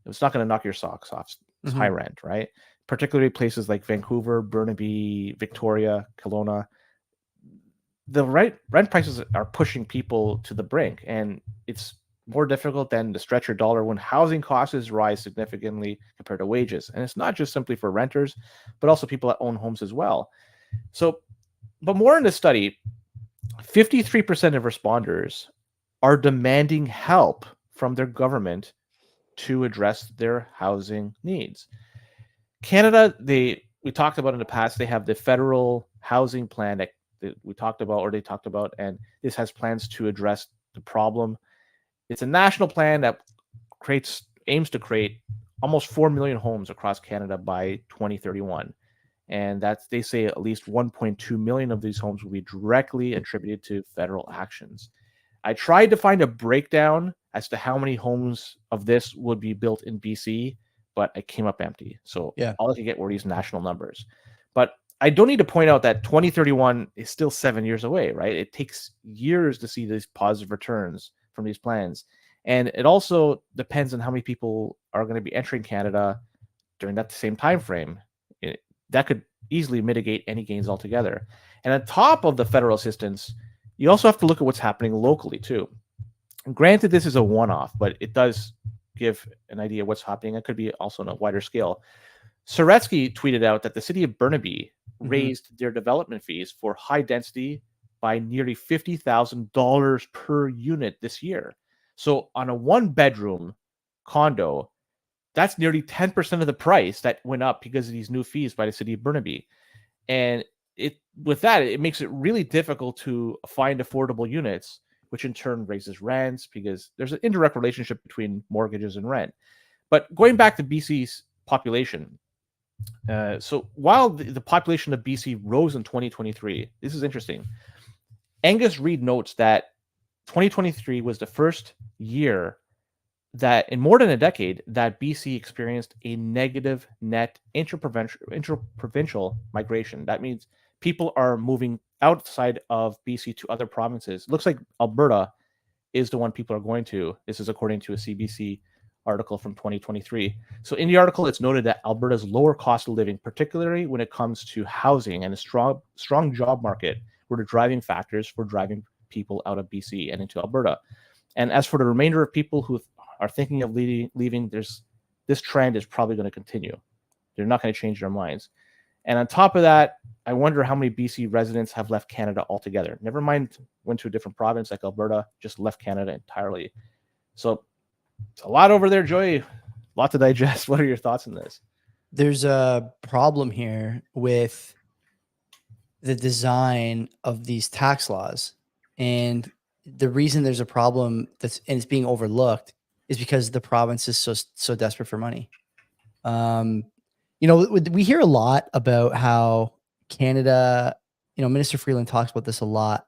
It's not going to knock your socks off. It's high rent, right? Particularly places like Vancouver, Burnaby, Victoria, Kelowna. The rent prices are pushing people to the brink, and it's more difficult than to stretch your dollar when housing costs rise significantly compared to wages. And it's not just simply for renters, but also people that own homes as well. So, but more in the study, 53% of responders are demanding help from their government to address their housing needs. Canada, we talked about in the past, they have the federal housing plan that they talked about, and this has plans to address the problem. It's a national plan that aims to create almost 4 million homes across Canada by 2031. And they say at least 1.2 million of these homes will be directly attributed to federal actions. I tried to find a breakdown as to how many homes of this would be built in BC, but it came up empty. So all I could get were these national numbers. But I don't need to point out that 2031 is still 7 years away, right? It takes years to see these positive returns from these plans. And it also depends on how many people are going to be entering Canada during that same time frame. That could easily mitigate any gains altogether. And on top of the federal assistance, you also have to look at what's happening locally too. And granted, this is a one-off, but it does give an idea of what's happening. It could be also on a wider scale. Soretsky tweeted out that the city of Burnaby raised their development fees for high density by nearly $50,000 per unit this year. So on a 1-bedroom condo, that's nearly 10% of the price that went up because of these new fees by the city of Burnaby. And it makes it really difficult to find affordable units, which in turn raises rents because there's an indirect relationship between mortgages and rent. But going back to BC's population, so while the population of BC rose in 2023, this is interesting. Angus Reid notes that 2023 was the first year that in more than a decade that BC experienced a negative net interprovincial migration. That means people are moving outside of BC to other provinces. It looks like Alberta is the one people are going to. This is according to a CBC article from 2023. So in the article, it's noted that Alberta's lower cost of living, particularly when it comes to housing and a strong job market, were the driving factors for driving people out of BC and into Alberta. And as for the remainder of people who are thinking of leaving, this trend is probably going to continue. They're not going to change their minds. And on top of that, I wonder how many BC residents have left Canada altogether. Never mind, went to a different province like Alberta, just left Canada entirely. So it's a lot over there, Joey. A lot to digest. What are your thoughts on this? There's a problem here with the design of these tax laws. And the reason there's a problem and it's being overlooked is because the province is so desperate for money. We hear a lot about how Canada, Minister Freeland talks about this a lot,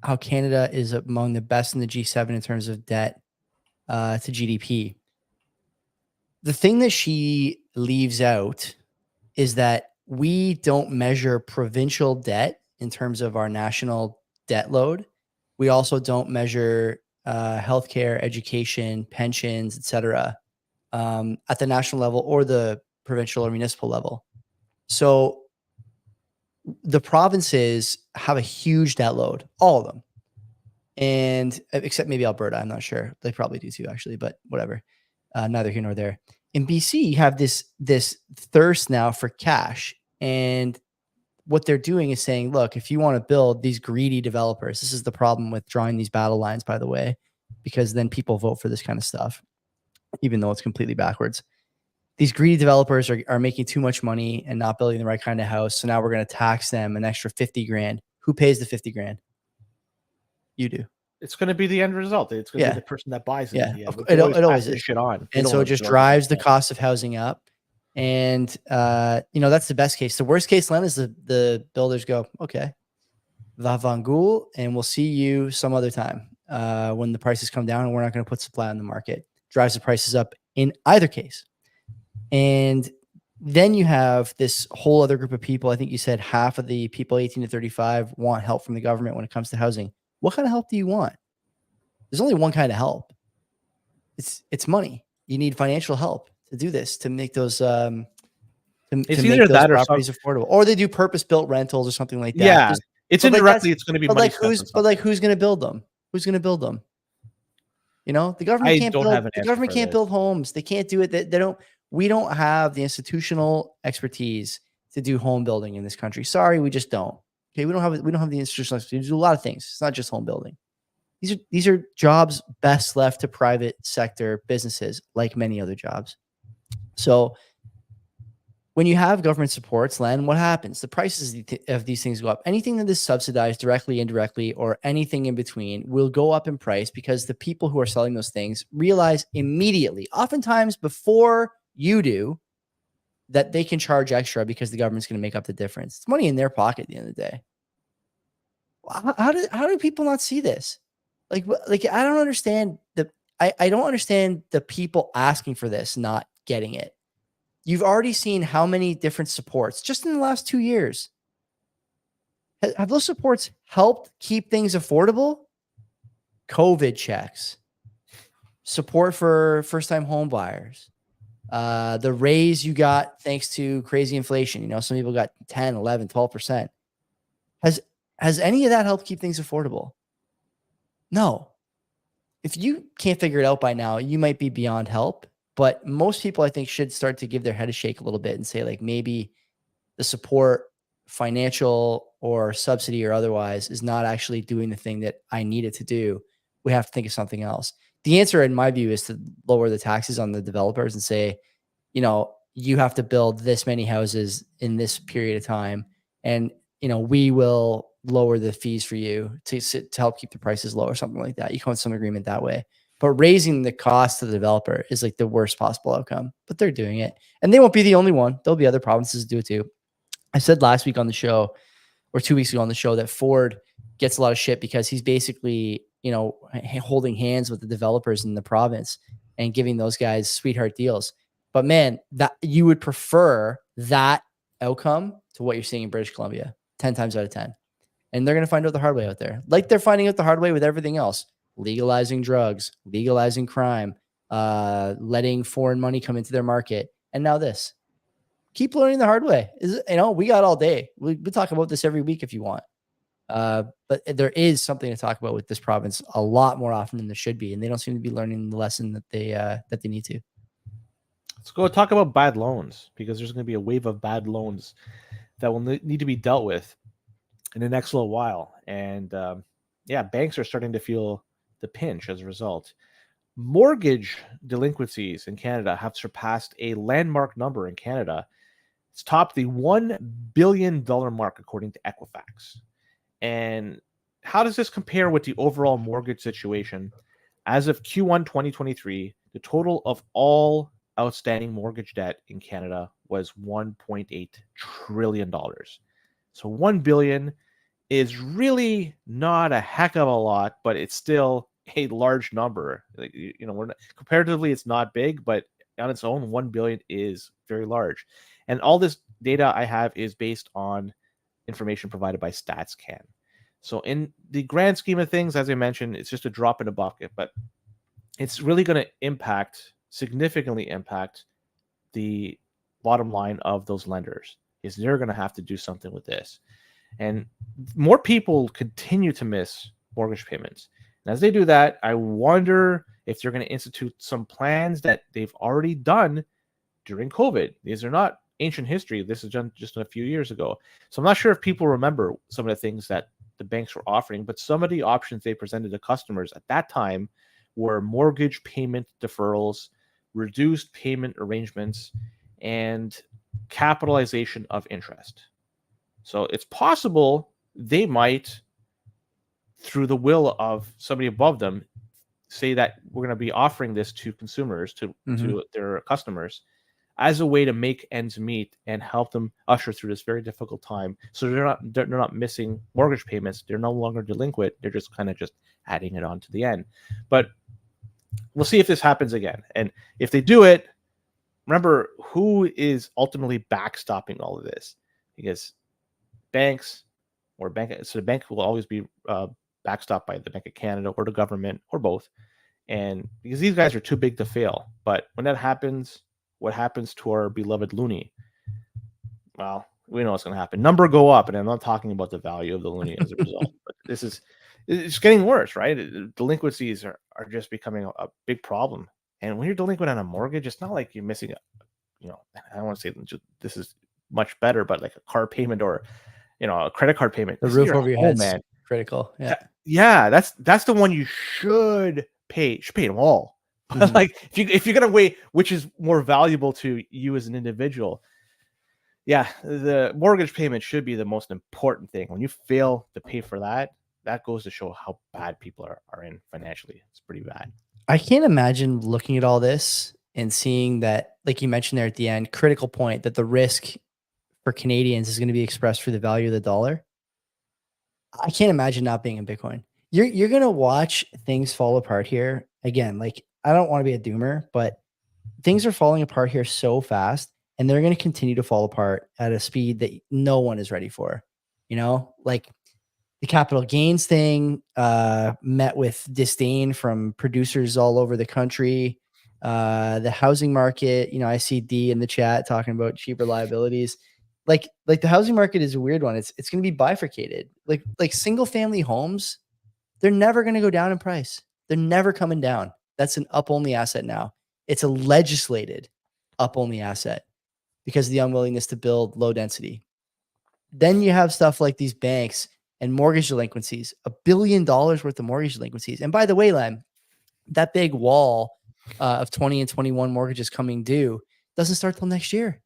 how Canada is among the best in the G7 in terms of debt to GDP. The thing that she leaves out is that we don't measure provincial debt in terms of our national debt load. We also don't measure healthcare, education, pensions, etc., at the national level or the provincial or municipal level. So the provinces have a huge debt load, all of them, and except maybe Alberta. I'm not sure. They probably do too, actually, but whatever. Neither here nor there. In BC, you have this thirst now for cash, and what they're doing is saying, look, if you want to build, these greedy developers, this is the problem with drawing these battle lines, by the way, because then people vote for this kind of stuff, even though it's completely backwards. These greedy developers are making too much money and not building the right kind of house. So now we're going to tax them an extra 50 grand. Who pays the 50 grand? You do. It's going to be the end result. It's going to be the person that buys it. Yeah, it always is. Shit on. And so it just drives the cost of housing up. And, that's the best case. The worst case, Len, is the builders go, okay, va vangul, and we'll see you some other time when the prices come down and we're not going to put supply on the market. Drives the prices up in either case. And then you have this whole other group of people. I think you said half of the people 18 to 35 want help from the government when it comes to housing. What kind of help do you want? There's only one kind of help. It's money. You need financial help to do this, to make those to make those properties affordable, or they do purpose-built rentals or something like that. Yeah, it's indirectly. It's going to be money. Who's going to build them? Who's going to build them? The government can't build. The government can't build homes. They can't do it. They don't. We don't have the institutional expertise to do home building in this country. Sorry, we just don't. Okay, we don't have the institutional expertise to do a lot of things. It's not just home building. These are jobs best left to private sector businesses, like many other jobs. So when you have government supports, Len, what happens? The prices of these things go up. Anything that is subsidized directly, indirectly, or anything in between will go up in price because the people who are selling those things realize immediately, oftentimes before you do, that they can charge extra because the government's going to make up the difference. It's money in their pocket at the end of the day. How do people not see this? Like I don't understand I don't understand the people asking for this not getting it. You've already seen how many different supports just in the last 2 years. Have those supports helped keep things affordable? COVID checks, support for first-time home buyers, the raise you got thanks to crazy inflation. Some people got 10, 11, 12%. Has any of that helped keep things affordable? No. If you can't figure it out by now, you might be beyond help. But most people, I think, should start to give their head a shake a little bit and say, like, maybe the support, financial or subsidy or otherwise, is not actually doing the thing that I need it to do. We have to think of something else. The answer, in my view, is to lower the taxes on the developers and say, you have to build this many houses in this period of time. and we will lower the fees for you to help keep the prices low or something like that. You come with some agreement that way. But raising the cost to the developer is like the worst possible outcome. But they're doing it, and they won't be the only one. There'll be other provinces do it too. I said last week on the show, or 2 weeks ago on the show, that Ford gets a lot of shit because he's basically, holding hands with the developers in the province and giving those guys sweetheart deals. But man, that you would prefer that outcome to what you're seeing in British Columbia 10 times out of 10. And they're going to find out the hard way out there. Like they're finding out the hard way with everything else. Legalizing drugs, legalizing crime, letting foreign money come into their market. And now this. Keep learning the hard way. We got all day. We talk about this every week if you want. But there is something to talk about with this province a lot more often than there should be. And they don't seem to be learning the lesson that they need to. Let's go talk about bad loans, because there's going to be a wave of bad loans that will need to be dealt with in the next little while. And banks are starting to feel the pinch as a result. Mortgage delinquencies in Canada have surpassed a landmark number in Canada. It's topped the $1 billion mark, according to Equifax. And how does this compare with the overall mortgage situation? As of Q1 2023, the total of all outstanding mortgage debt in Canada was $1.8 trillion. So 1 billion is really not a heck of a lot, but it's still a large number. Comparatively, it's not big, but on its own, 1 billion is very large. And all this data I have is based on information provided by StatsCan. So in the grand scheme of things, as I mentioned, it's just a drop in a bucket, but it's really going to significantly impact the bottom line of those lenders. Is they're going to have to do something with this. And more people continue to miss mortgage payments. And as they do that, I wonder if they're going to institute some plans that they've already done during COVID. These are not ancient history. This is just a few years ago. So I'm not sure if people remember some of the things that the banks were offering, but some of the options they presented to customers at that time were mortgage payment deferrals, reduced payment arrangements, and capitalization of interest. So it's possible they might, through the will of somebody above them, say that we're going to be offering this to consumers, to their customers, as a way to make ends meet and help them usher through this very difficult time. So they're not missing mortgage payments. They're no longer delinquent. They're just kind of adding it on to the end. But we'll see if this happens again. And if they do it, remember who is ultimately backstopping all of this, because the bank will always be backstopped by the Bank of Canada or the government or both. And because these guys are too big to fail. But when that happens, what happens to our beloved loonie? Well, we know what's going to happen. Number go up, and I'm not talking about the value of the loonie as a result. But it's getting worse, right? Delinquencies are just becoming a big problem. And when you're delinquent on a mortgage, it's not like you're missing I don't want to say this is much better, but like a car payment or a credit card payment. The roof over your head, man. Critical. Yeah. That's the one you should pay. You should pay them all. But like if you're gonna weigh which is more valuable to you as an individual, the mortgage payment should be the most important thing. When you fail to pay for that, that goes to show how bad people are in financially. It's pretty bad. I can't imagine looking at all this and seeing that, like you mentioned there at the end, critical point, that the risk for Canadians is going to be expressed through the value of the dollar. I can't imagine not being in Bitcoin. You're going to watch things fall apart here. Again, like, I don't want to be a doomer, but things are falling apart here so fast, and they're going to continue to fall apart at a speed that no one is ready for. Like the capital gains thing met with disdain from producers all over the country. The housing market, I see D in the chat talking about cheaper liabilities. Like the housing market is a weird one. It's going to be bifurcated. Like single family homes, they're never going to go down in price. They're never coming down. That's an up only asset now. It's a legislated up only asset because of the unwillingness to build low density. Then you have stuff like these banks and mortgage delinquencies, $1 billion worth of mortgage delinquencies. And by the way, Len, that big wall of 20 and 21 mortgages coming due doesn't start till next year.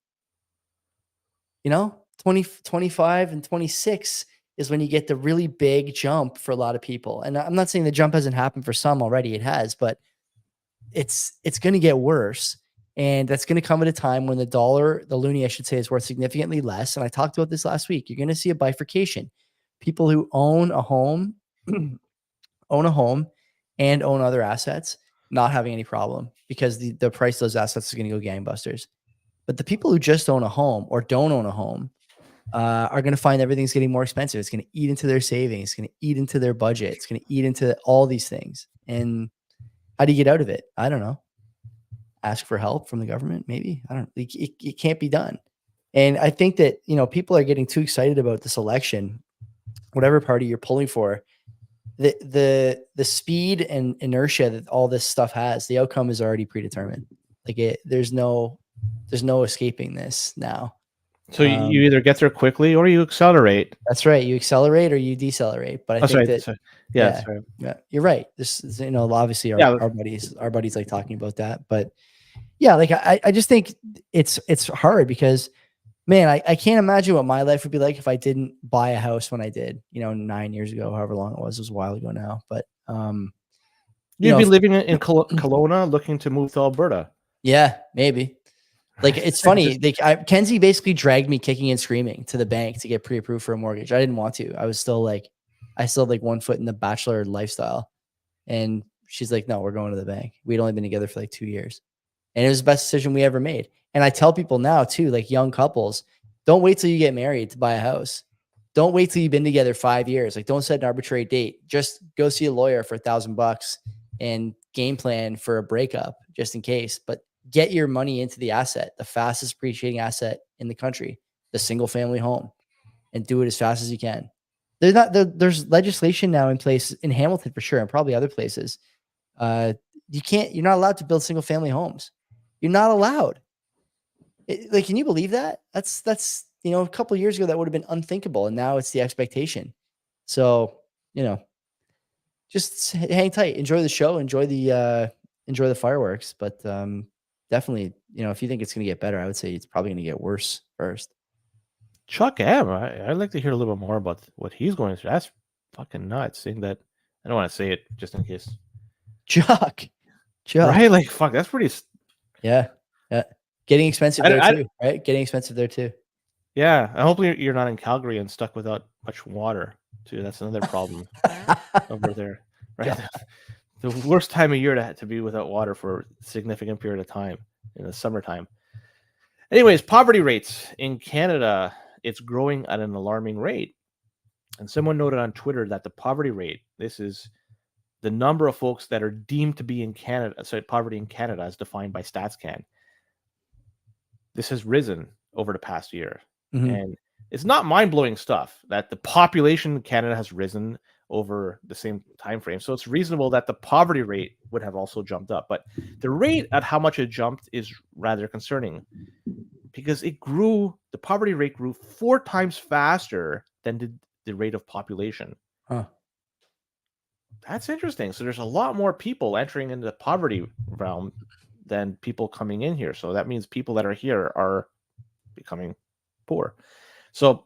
2025 and 26 is when you get the really big jump for a lot of people. And I'm not saying the jump hasn't happened for some already. It has, but it's going to get worse. And that's going to come at a time when the loonie, I should say, is worth significantly less. And I talked about this last week. You're going to see a bifurcation. People who own a home, and own other assets, not having any problem because the price of those assets is going to go gangbusters. But the people who just own a home or don't own a home are going to find everything's getting more expensive. It's going to eat into their savings. It's going to eat into their budget. It's going to eat into all these things. And how do you get out of it? I don't know. Ask for help from the government, maybe. I don't. It can't be done. And I think that people are getting too excited about this election. Whatever party you're pulling for, the speed and inertia that all this stuff has, the outcome is already predetermined. There's no escaping this now. So you either get there quickly or you accelerate. That's right. You accelerate or you decelerate. But I think that yeah, you're right. This is, obviously our buddies like talking about that. But yeah, I just think it's hard because, man, I can't imagine what my life would be like if I didn't buy a house when I did, 9 years ago, however long it was a while ago now. But you'd be living in Kelowna looking to move to Alberta. Yeah, maybe. It's funny. Kenzie basically dragged me kicking and screaming to the bank to get pre-approved for a mortgage. I didn't want to. I still had 1 foot in the bachelor lifestyle. And she's like, no, we're going to the bank. We'd only been together for 2 years. And it was the best decision we ever made. And I tell people now too, young couples, don't wait till you get married to buy a house. Don't wait till you've been together 5 years. Don't set an arbitrary date. Just go see a lawyer for $1,000 and game plan for a breakup just in case. But get your money into the asset, the fastest appreciating asset in the country, the single family home, and do it as fast as you can. There's legislation now in place in Hamilton for sure, and probably other places. You're not allowed to build single family homes. You're not allowed. Can you believe that? That's a couple of years ago that would have been unthinkable, and now it's the expectation. So, just hang tight, enjoy the show, enjoy the fireworks, but definitely, if you think it's going to get better, I would say it's probably going to get worse first. Chuck M, I'd like to hear a little bit more about what he's going through. That's fucking nuts. Saying that, I don't want to say it just in case. Chuck, right? Fuck, that's pretty. Yeah. Getting expensive too, right? Getting expensive there too. Yeah, and hopefully you're not in Calgary and stuck without much water too. That's another problem over there, right? Yeah. The worst time of year to be without water for a significant period of time in the summertime. Anyways, poverty rates in Canada, it's growing at an alarming rate. And someone noted on Twitter that the poverty rate, this is the number of folks that are deemed to be in Canada, so poverty in Canada as defined by StatsCan. This has risen over the past year. Mm-hmm. And it's not mind-blowing stuff that the population in Canada has risen over the same time frame. So it's reasonable that the poverty rate would have also jumped up. But the rate at how much it jumped is rather concerning because the poverty rate grew 4 times faster than did the rate of population. Huh. That's interesting. So there's a lot more people entering into the poverty realm than people coming in here. So that means people that are here are becoming poor. So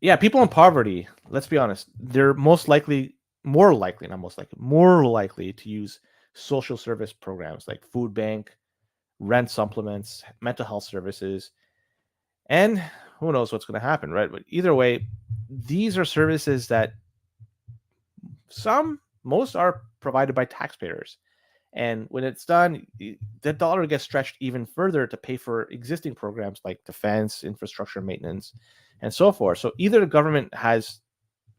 yeah, people in poverty, let's be honest, they're more likely to use social service programs like food bank, rent supplements, mental health services, and who knows what's going to happen, right? But either way, these are services that most are provided by taxpayers. And when it's done, the dollar gets stretched even further to pay for existing programs like defense, infrastructure maintenance, and so forth. So either the government has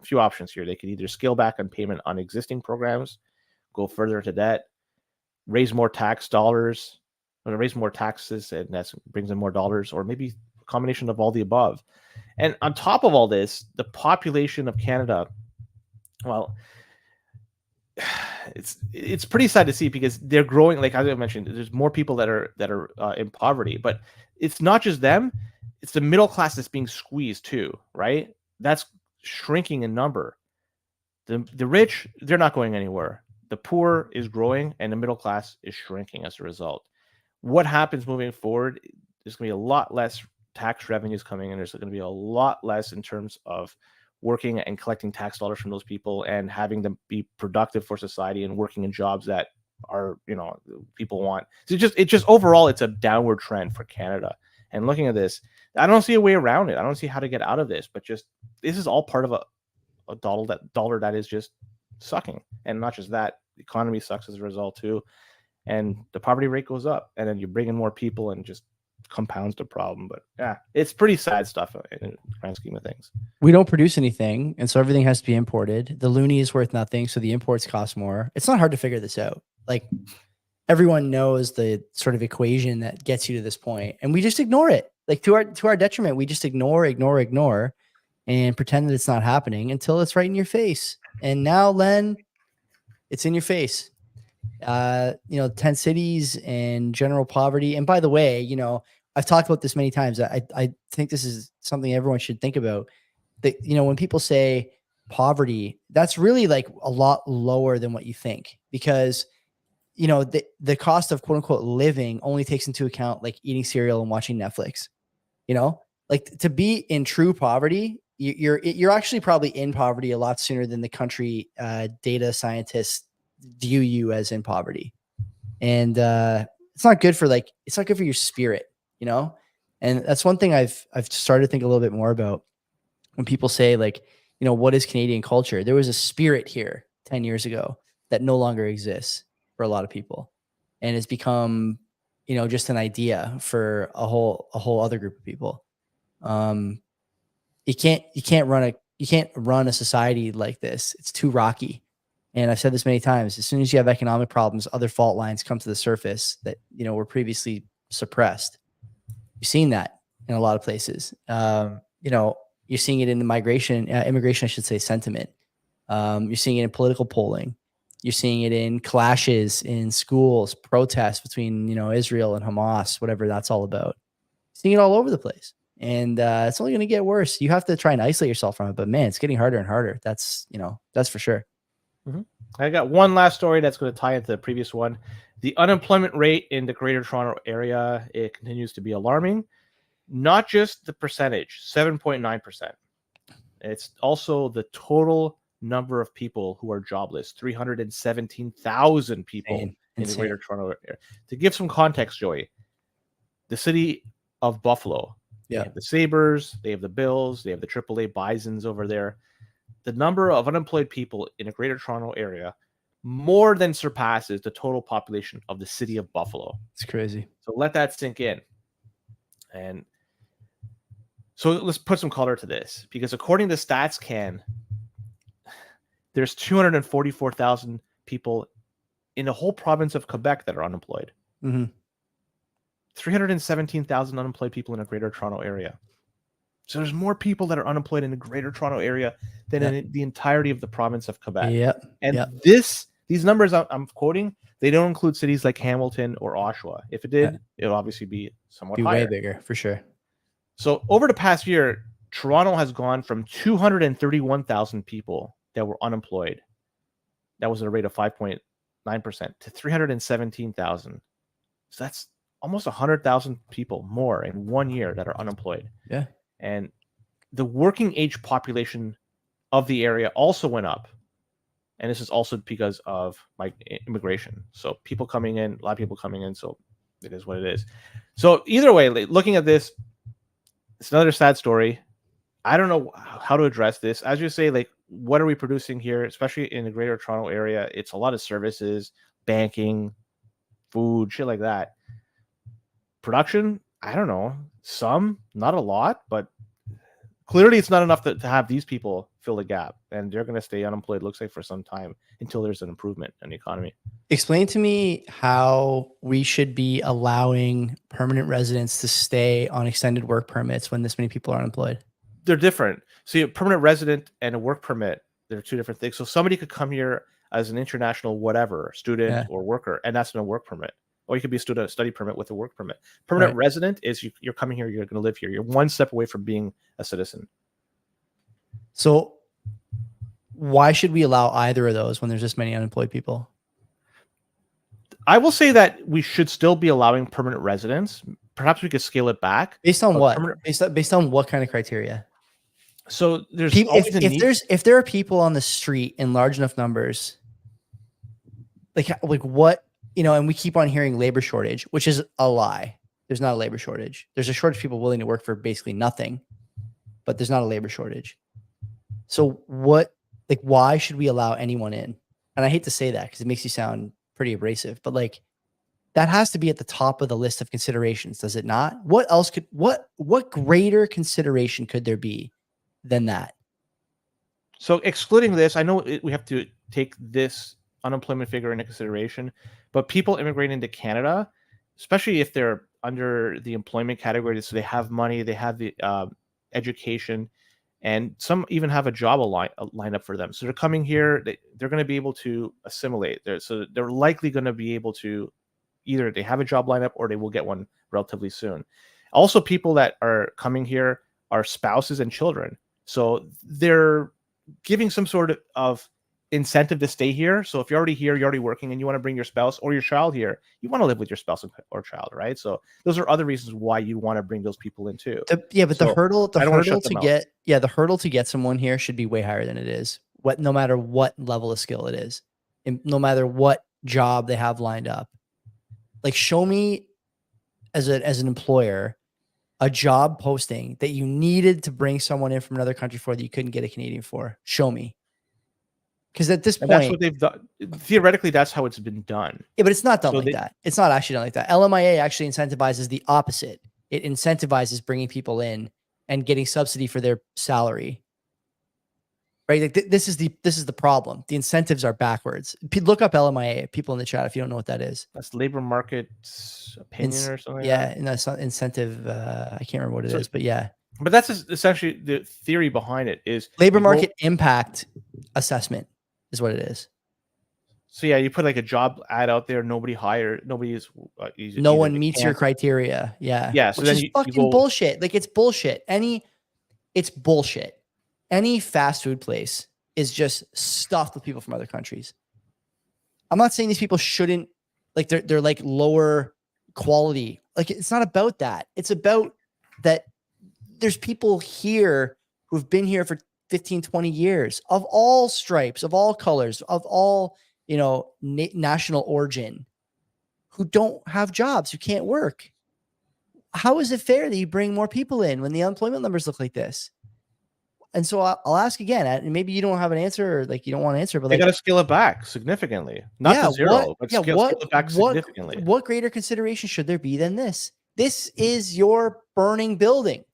a few options here. They could either scale back on payment on existing programs, go further into debt, raise more tax dollars, or raise more taxes, and that brings in more dollars, or maybe a combination of all the above. And on top of all this, the population of Canada, well, it's pretty sad to see because they're growing. Like as I mentioned, there's more people that are in poverty, but it's not just them. It's the middle class that's being squeezed too, right? That's shrinking in number. The rich, they're not going anywhere. The poor is growing, and the middle class is shrinking as a result. What happens moving forward? There's going to be a lot less tax revenues coming in. There's going to be a lot less in terms of working and collecting tax dollars from those people and having them be productive for society and working in jobs that are, people want. So it just overall, it's a downward trend for Canada. And looking at this, I don't see a way around it. I don't see how to get out of this, but just this is all part of a dollar that is just sucking. And not just that, the economy sucks as a result too. And the poverty rate goes up, and then you bring in more people and just compounds the problem. But yeah, it's pretty sad stuff in the grand scheme of things. We don't produce anything, and so everything has to be imported. The loonie is worth nothing, so the imports cost more. It's not hard to figure this out. Like, everyone knows the sort of equation that gets you to this point, and we just ignore it. Like, to our detriment, we just ignore, and pretend that it's not happening until it's right in your face. And now, Len, it's in your face. 10 cities and general poverty. And by the way, I've talked about this many times. I think this is something everyone should think about. That, when people say poverty, that's really like a lot lower than what you think, because the cost of quote unquote living only takes into account like eating cereal and watching Netflix. Like, to be in true poverty, you're actually probably in poverty a lot sooner than the country data scientists view you as in poverty. And it's not good for your spirit, and that's one thing I've started to think a little bit more about when people say, like, what is Canadian culture? There was a spirit here 10 years ago that no longer exists for a lot of people, and it's become just an idea for a whole other group of people. You can't run a society like this. It's too rocky. And I've said this many times, as soon as you have economic problems, other fault lines come to the surface that, were previously suppressed. You've seen that in a lot of places. You're seeing it in the immigration, I should say, sentiment. You're seeing it in political polling. You're seeing it in clashes in schools, protests between, Israel and Hamas, whatever that's all about. You're seeing it all over the place. And it's only going to get worse. You have to try and isolate yourself from it. But man, it's getting harder and harder. That's for sure. Mm-hmm. I got one last story that's going to tie into the previous one. The unemployment rate in the Greater Toronto Area, it continues to be alarming. Not just the percentage, 7.9%. It's also the total number of people who are jobless, 317,000 people in the Greater Toronto Area. To give some context, Joey, the city of Buffalo, they have the Sabres, they have the Bills, they have the AAA Bisons over there. The number of unemployed people in the Greater Toronto Area more than surpasses the total population of the city of Buffalo. It's crazy. So let that sink in. And so let's put some color to this, because according to StatsCan, there's 244,000 people in the whole province of Quebec that are unemployed. Mm-hmm. 317,000 unemployed people in the Greater Toronto Area. So there's more people that are unemployed in the Greater Toronto Area than in the entirety of the province of Quebec. Yep. And these numbers I'm quoting, they don't include cities like Hamilton or Oshawa. If it did, it would obviously be somewhat higher. Way bigger, for sure. So over the past year, Toronto has gone from 231,000 people that were unemployed. That was at a rate of 5.9% to 317,000. So that's almost 100,000 people more in 1 year that are unemployed. Yeah. And the working age population of the area also went up. And this is also because of immigration. So people coming in, a lot of people coming in. So it is what it is. So either way, looking at this, it's another sad story. I don't know how to address this. As you say, like, what are we producing here, especially in the Greater Toronto Area? It's a lot of services, banking, food, shit like that. Production, I don't know. Some, not a lot, but clearly it's not enough to have these people fill the gap. And they're going to stay unemployed, looks like, for some time until there's an improvement in the economy. Explain to me how we should be allowing permanent residents to stay on extended work permits when this many people are unemployed. They're different. See, a permanent resident and a work permit, they're two different things. So somebody could come here as an international whatever, student or worker, and that's no work permit. Or you could be a study permit with a work permit. Permanent resident is you're coming here, you're going to live here. You're one step away from being a citizen. So why should we allow either of those when there's this many unemployed people? I will say that we should still be allowing permanent residents, perhaps we could scale it back. Based on But what? permanent- Based on what kind of criteria? So there's People, always a need. if there are people on the street in large enough numbers, like what, and we keep on hearing labor shortage, which is a lie. There's not a labor shortage. There's a shortage of people willing to work for basically nothing, but there's not a labor shortage. So why should we allow anyone in? And I hate to say that because it makes you sound pretty abrasive, but like that has to be at the top of the list of considerations, does it not? What else what greater consideration could there be than that? So excluding this, I know we have to take this unemployment figure into consideration, but people immigrating into Canada, especially if they're under the employment category, so they have money, they have the education, and some even have a job lined up for them. So they're coming here, they're going to be able to assimilate. So they're likely going to be able to either they have a job lined up or they will get one relatively soon. Also, people that are coming here are spouses and children. So they're giving some sort of incentive to stay here. So if you're already here, you're already working, and you want to bring your spouse or your child here, you want to live with your spouse or child, right? So those are other reasons why you want to bring those people in too. The hurdle to get someone here should be way higher than it is. No matter what level of skill it is, and no matter what job they have lined up. Like, show me as an employer a job posting that you needed to bring someone in from another country for that you couldn't get a Canadian for. Show me. Because at this point, that's what they've done. Theoretically, that's how it's been done. Yeah, but it's not done like that. It's not actually done like that. LMIA actually incentivizes the opposite. It incentivizes bringing people in and getting subsidy for their salary. Right? Like this is the problem. The incentives are backwards. Look up LMIA, people in the chat, if you don't know what that is. That's labor market opinion or something. Yeah, and that's not incentive. I can't remember what it is, but yeah. But that's essentially the theory behind it is labor market impact assessment is what it is. So yeah, you put like a job ad out there, nobody is no one meets your criteria. Yeah. Yeah. So which is fucking bullshit. Like it's bullshit. It's bullshit. Any fast food place is just stuffed with people from other countries. I'm not saying these people shouldn't, like they're like lower quality. Like it's not about that. It's about that there's people here who've been here for 15, 20 years of all stripes, of all colors, of all, national origin, who don't have jobs, who can't work. How is it fair that you bring more people in when the unemployment numbers look like this? And so I'll ask again, and maybe you don't have an answer, or like you don't want to answer, but they got to scale it back significally, not to zero, but scale it back significantly. What greater consideration should there be than this? This is your burning building.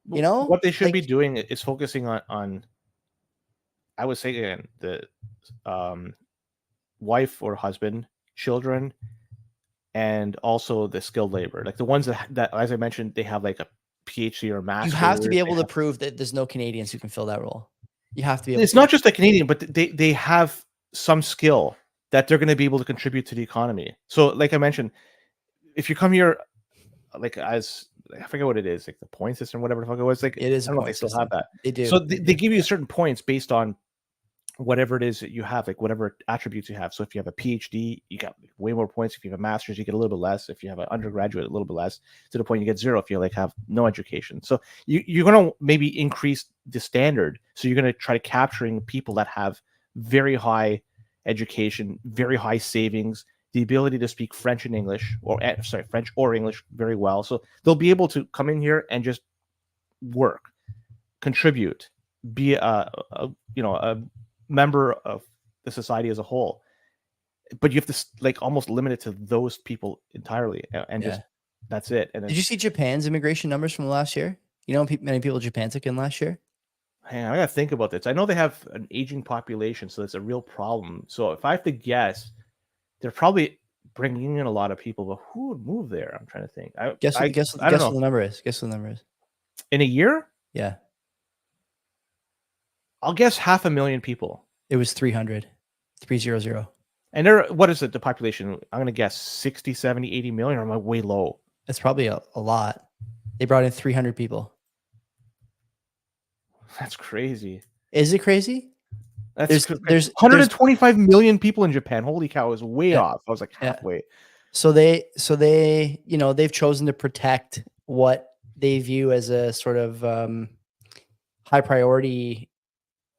What they should be doing is focusing on I would say again, the wife or husband, children, and also the skilled labor, like the ones that as I mentioned, they have like a PhD or master. You have to be able to prove that there's no Canadians who can fill that role. You have to be able it's not just a Canadian, but they have some skill that they're going to be able to contribute to the economy. So like I mentioned, if you come here like as I forget what it is, like the point system, whatever the fuck it was, like it is. I don't know if they still have that. They do. So they give you certain points based on whatever it is that you have, like whatever attributes you have. So if you have a PhD, you got way more points. If you have a master's, you get a little bit less. If you have an undergraduate, a little bit less, to the point you get zero if you like have no education. So you're going to maybe increase the standard. So you're going to try to capturing people that have very high education, very high savings, the ability to speak French and English, French or English very well. So they'll be able to come in here and just work, contribute, be a member of the society as a whole. But you have to like almost limit it to those people entirely, and just that's it. And did you see Japan's immigration numbers from last year? Many people Japan took in last year. Hang on, I gotta think about this. I know they have an aging population, so that's a real problem. So if I have to guess, they're probably bringing in a lot of people, but who would move there? I'm trying to think. Guess what the number is. Guess what the number is. In a year? Yeah. I'll guess 500,000 people. It was 300. And what is it, the population? I'm going to guess 60, 70, 80 million, or am I way low? It's probably a lot. They brought in 300 people. That's crazy. Is it crazy? There's 125 million people in Japan. Holy cow, is way off. I was like halfway. So they, you know, they've chosen to protect what they view as a sort of high priority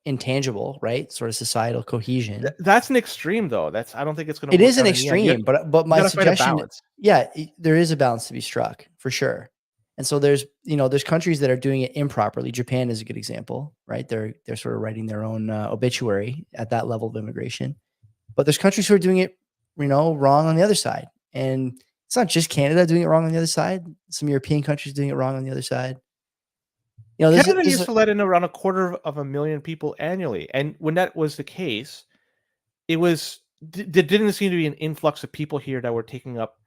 intangible, right? Sort of societal cohesion. That's an extreme, though. I don't think it's going to It work is an out in the end. extreme, but You my got to find a suggestion, balance. yeah, there is a balance to be struck for sure. And so there's, you know, there's countries that are doing it improperly. Japan is a good example, right? They're sort of writing their own obituary at that level of immigration. But there's countries who are doing it, you know, wrong on the other side. And it's not just Canada doing it wrong on the other side. Some European countries doing it wrong on the other side. You know, Canada used to let in around 250,000 people annually, and when that was the case, there didn't seem to be an influx of people here that were taking up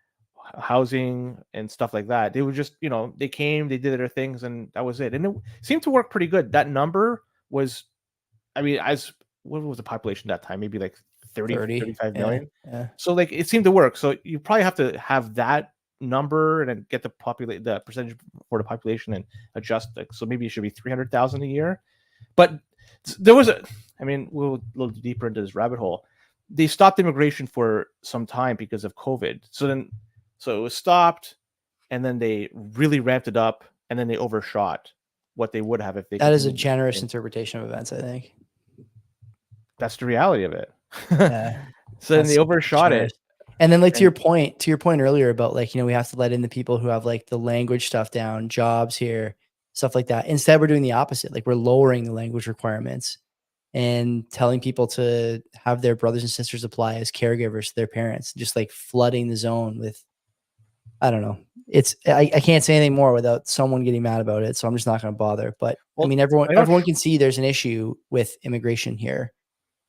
housing and stuff like that. They were just, you know, they came, they did their things, and that was it. And it seemed to work pretty good. That number was, I mean, what was the population at that time? Maybe like 30 35 million. Yeah. So like it seemed to work. So you probably have to have that number and then get the percentage for the population and adjust. Like, so maybe it should be 300,000 a year. But there was we'll a little deeper into this rabbit hole. They stopped immigration for some time because of COVID. So it was stopped, and then they really ramped it up, and then they overshot what they would have if they. That is a generous interpretation of events, I think. That's the reality of it. Yeah. So then they overshot it. And then, like, to your point earlier about, like, you know, we have to let in the people who have like the language stuff down, jobs here, stuff like that. Instead, we're doing the opposite. Like, we're lowering the language requirements and telling people to have their brothers and sisters apply as caregivers to their parents, just like flooding the zone with, I don't know. I can't say anything more without someone getting mad about it. So I'm just not going to bother. But I mean, everyone can see there's an issue with immigration here.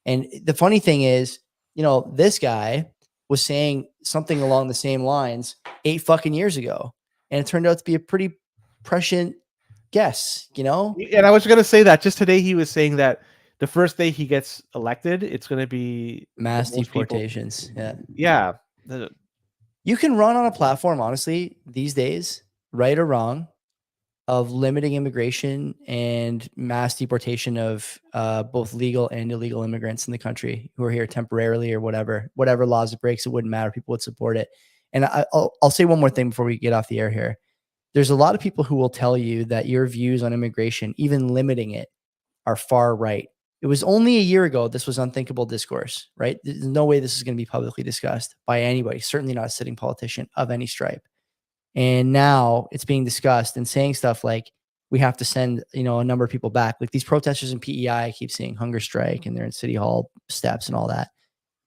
And the funny thing is, you know, this guy was saying something along the same lines 8 fucking years ago. And it turned out to be a pretty prescient guess, you know? And I was going to say that just today, he was saying that the first day he gets elected, it's going to be mass deportations. People. Yeah. You can run on a platform, honestly, these days, right or wrong, of limiting immigration and mass deportation of both legal and illegal immigrants in the country who are here temporarily or whatever laws it breaks, it wouldn't matter. People would support it. And I'll say one more thing before we get off the air here. There's a lot of people who will tell you that your views on immigration, even limiting it, are far right. It was only a year ago this was unthinkable discourse, right? There's no way this is going to be publicly discussed by anybody, certainly not a sitting politician of any stripe. And now it's being discussed and saying stuff like, we have to send, you know, a number of people back. Like these protesters in PEI, I keep seeing hunger strike and they're in City Hall steps and all that.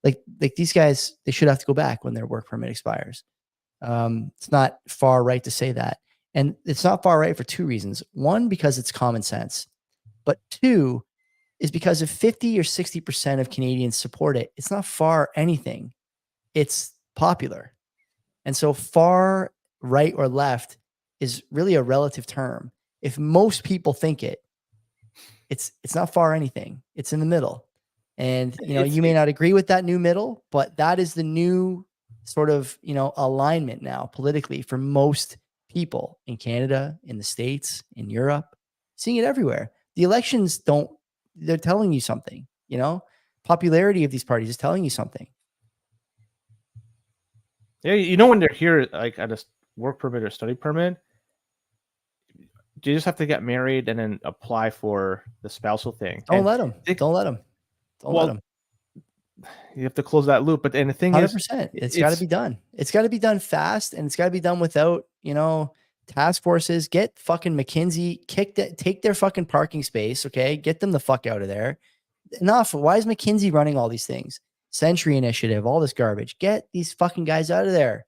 Like these guys, they should have to go back when their work permit expires. It's not far right to say that. And it's not far right for two reasons. One, because it's common sense. But two, is because if 50 or 60% of Canadians support it, it's not far anything. It's popular. And so far right or left is really a relative term. If most people think it, it's not far anything. It's in the middle. And, you know, you may not agree with that new middle, but that is the new sort of, you know, alignment now politically for most people in Canada, in the States, in Europe, seeing it everywhere. The elections they're telling you something, you know, popularity of these parties is telling you something. Yeah. You know, when they're here, like at a work permit or study permit, you just have to get married and then apply for the spousal thing. Don't let them. Don't let them. You have to close that loop. But then the thing 100%, it's got to be done. It's got to be done fast, and it's got to be done without, you know, task forces. Get fucking McKinsey, take their fucking parking space. Okay. Get them the fuck out of there. Enough. Why is McKinsey running all these things? Century Initiative, all this garbage. Get these fucking guys out of there.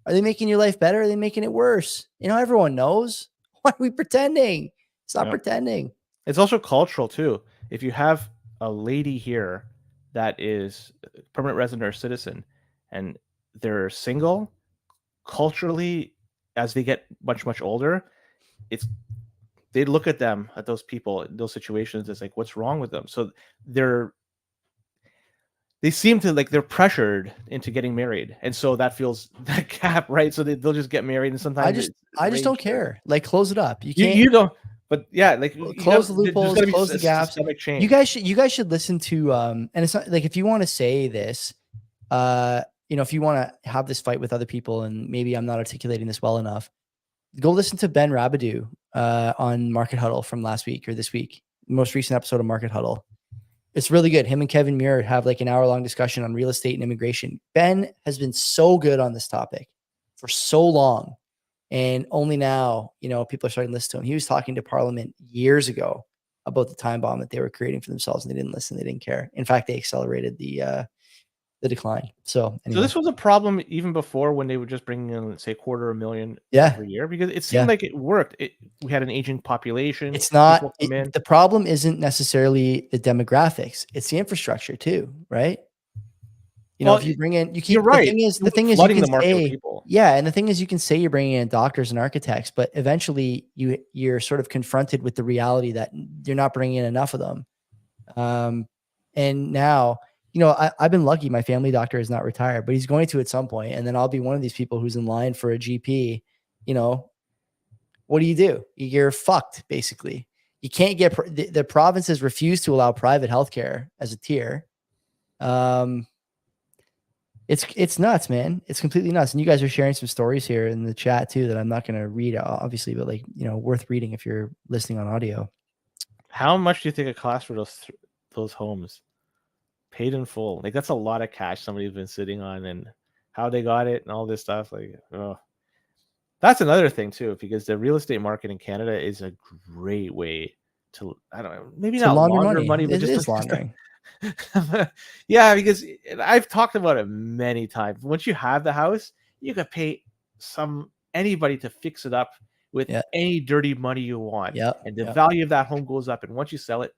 Are they making your life better? Are they making it worse? You know, everyone knows. Why are we pretending? Stop pretending. It's also cultural too. If you have a lady here that is a permanent resident or citizen and they're single, culturally, as they get much, much older, they look at those people in those situations as like, what's wrong with them? So they seem to like they're pressured into getting married, and so that fills that gap, right? So they'll just get married, and sometimes I just don't care. Like, close it up. You can't. You don't. But yeah, like close the loopholes, close the gaps. You guys should listen to and it's not like if you want to say this, if you want to have this fight with other people, and maybe I'm not articulating this well enough, go listen to Ben Rabideau on Market Huddle from last week or this week, most recent episode of Market Huddle. It's really good. Him and Kevin Muir have like an hour-long discussion on real estate and immigration. Ben has been so good on this topic for so long. And only now, people are starting to listen to him. He was talking to Parliament years ago about the time bomb that they were creating for themselves, and they didn't listen. They didn't care. In fact, they accelerated the decline. So anyway. So this was a problem even before, when they were just bringing in, let's say, $250,000 every year, because it seemed like it worked. We had an aging population. It's not, the problem isn't necessarily the demographics. It's the infrastructure too, right? If you bring in, you're right. The thing is you can say, yeah. And the thing is, you can say you're bringing in doctors and architects, but eventually you're sort of confronted with the reality that you're not bringing in enough of them. And now, I've been lucky. My family doctor is not retired, but he's going to at some point. And then I'll be one of these people who's in line for a GP. What do? You're fucked, basically. You can't get, the provinces refuse to allow private healthcare as a tier. It's nuts, man. It's completely nuts. And you guys are sharing some stories here in the chat too, that I'm not going to read, obviously, but worth reading if you're listening on audio. How much do you think it costs for those homes? Paid in full. Like, that's a lot of cash somebody's been sitting on, and how they got it and all this stuff. Like, that's another thing too, because the real estate market in Canada is a great way to, I don't know, maybe not launder money, but just laundering. Yeah, because I've talked about it many times. Once you have the house, you can pay anybody to fix it up with any dirty money you want. And the value of that home goes up. And once you sell it,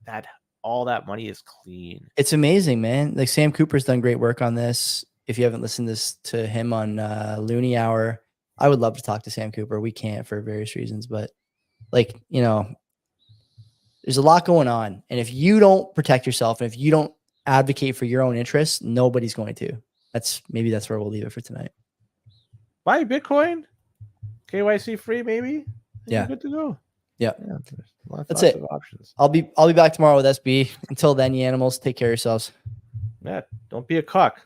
all that money is clean. It's amazing, man. Like, Sam Cooper's done great work on this. If you haven't listened to him on Looney Hour, I would love to talk to Sam Cooper. We can't for various reasons, but there's a lot going on. And if you don't protect yourself, and if you don't advocate for your own interests, nobody's going to. That's where we'll leave it for tonight. Buy Bitcoin, KYC free, maybe. Yeah, good to go. Yeah, that's it. Options. I'll be back tomorrow with SB. Until then, you animals, take care of yourselves. Yeah, don't be a cuck.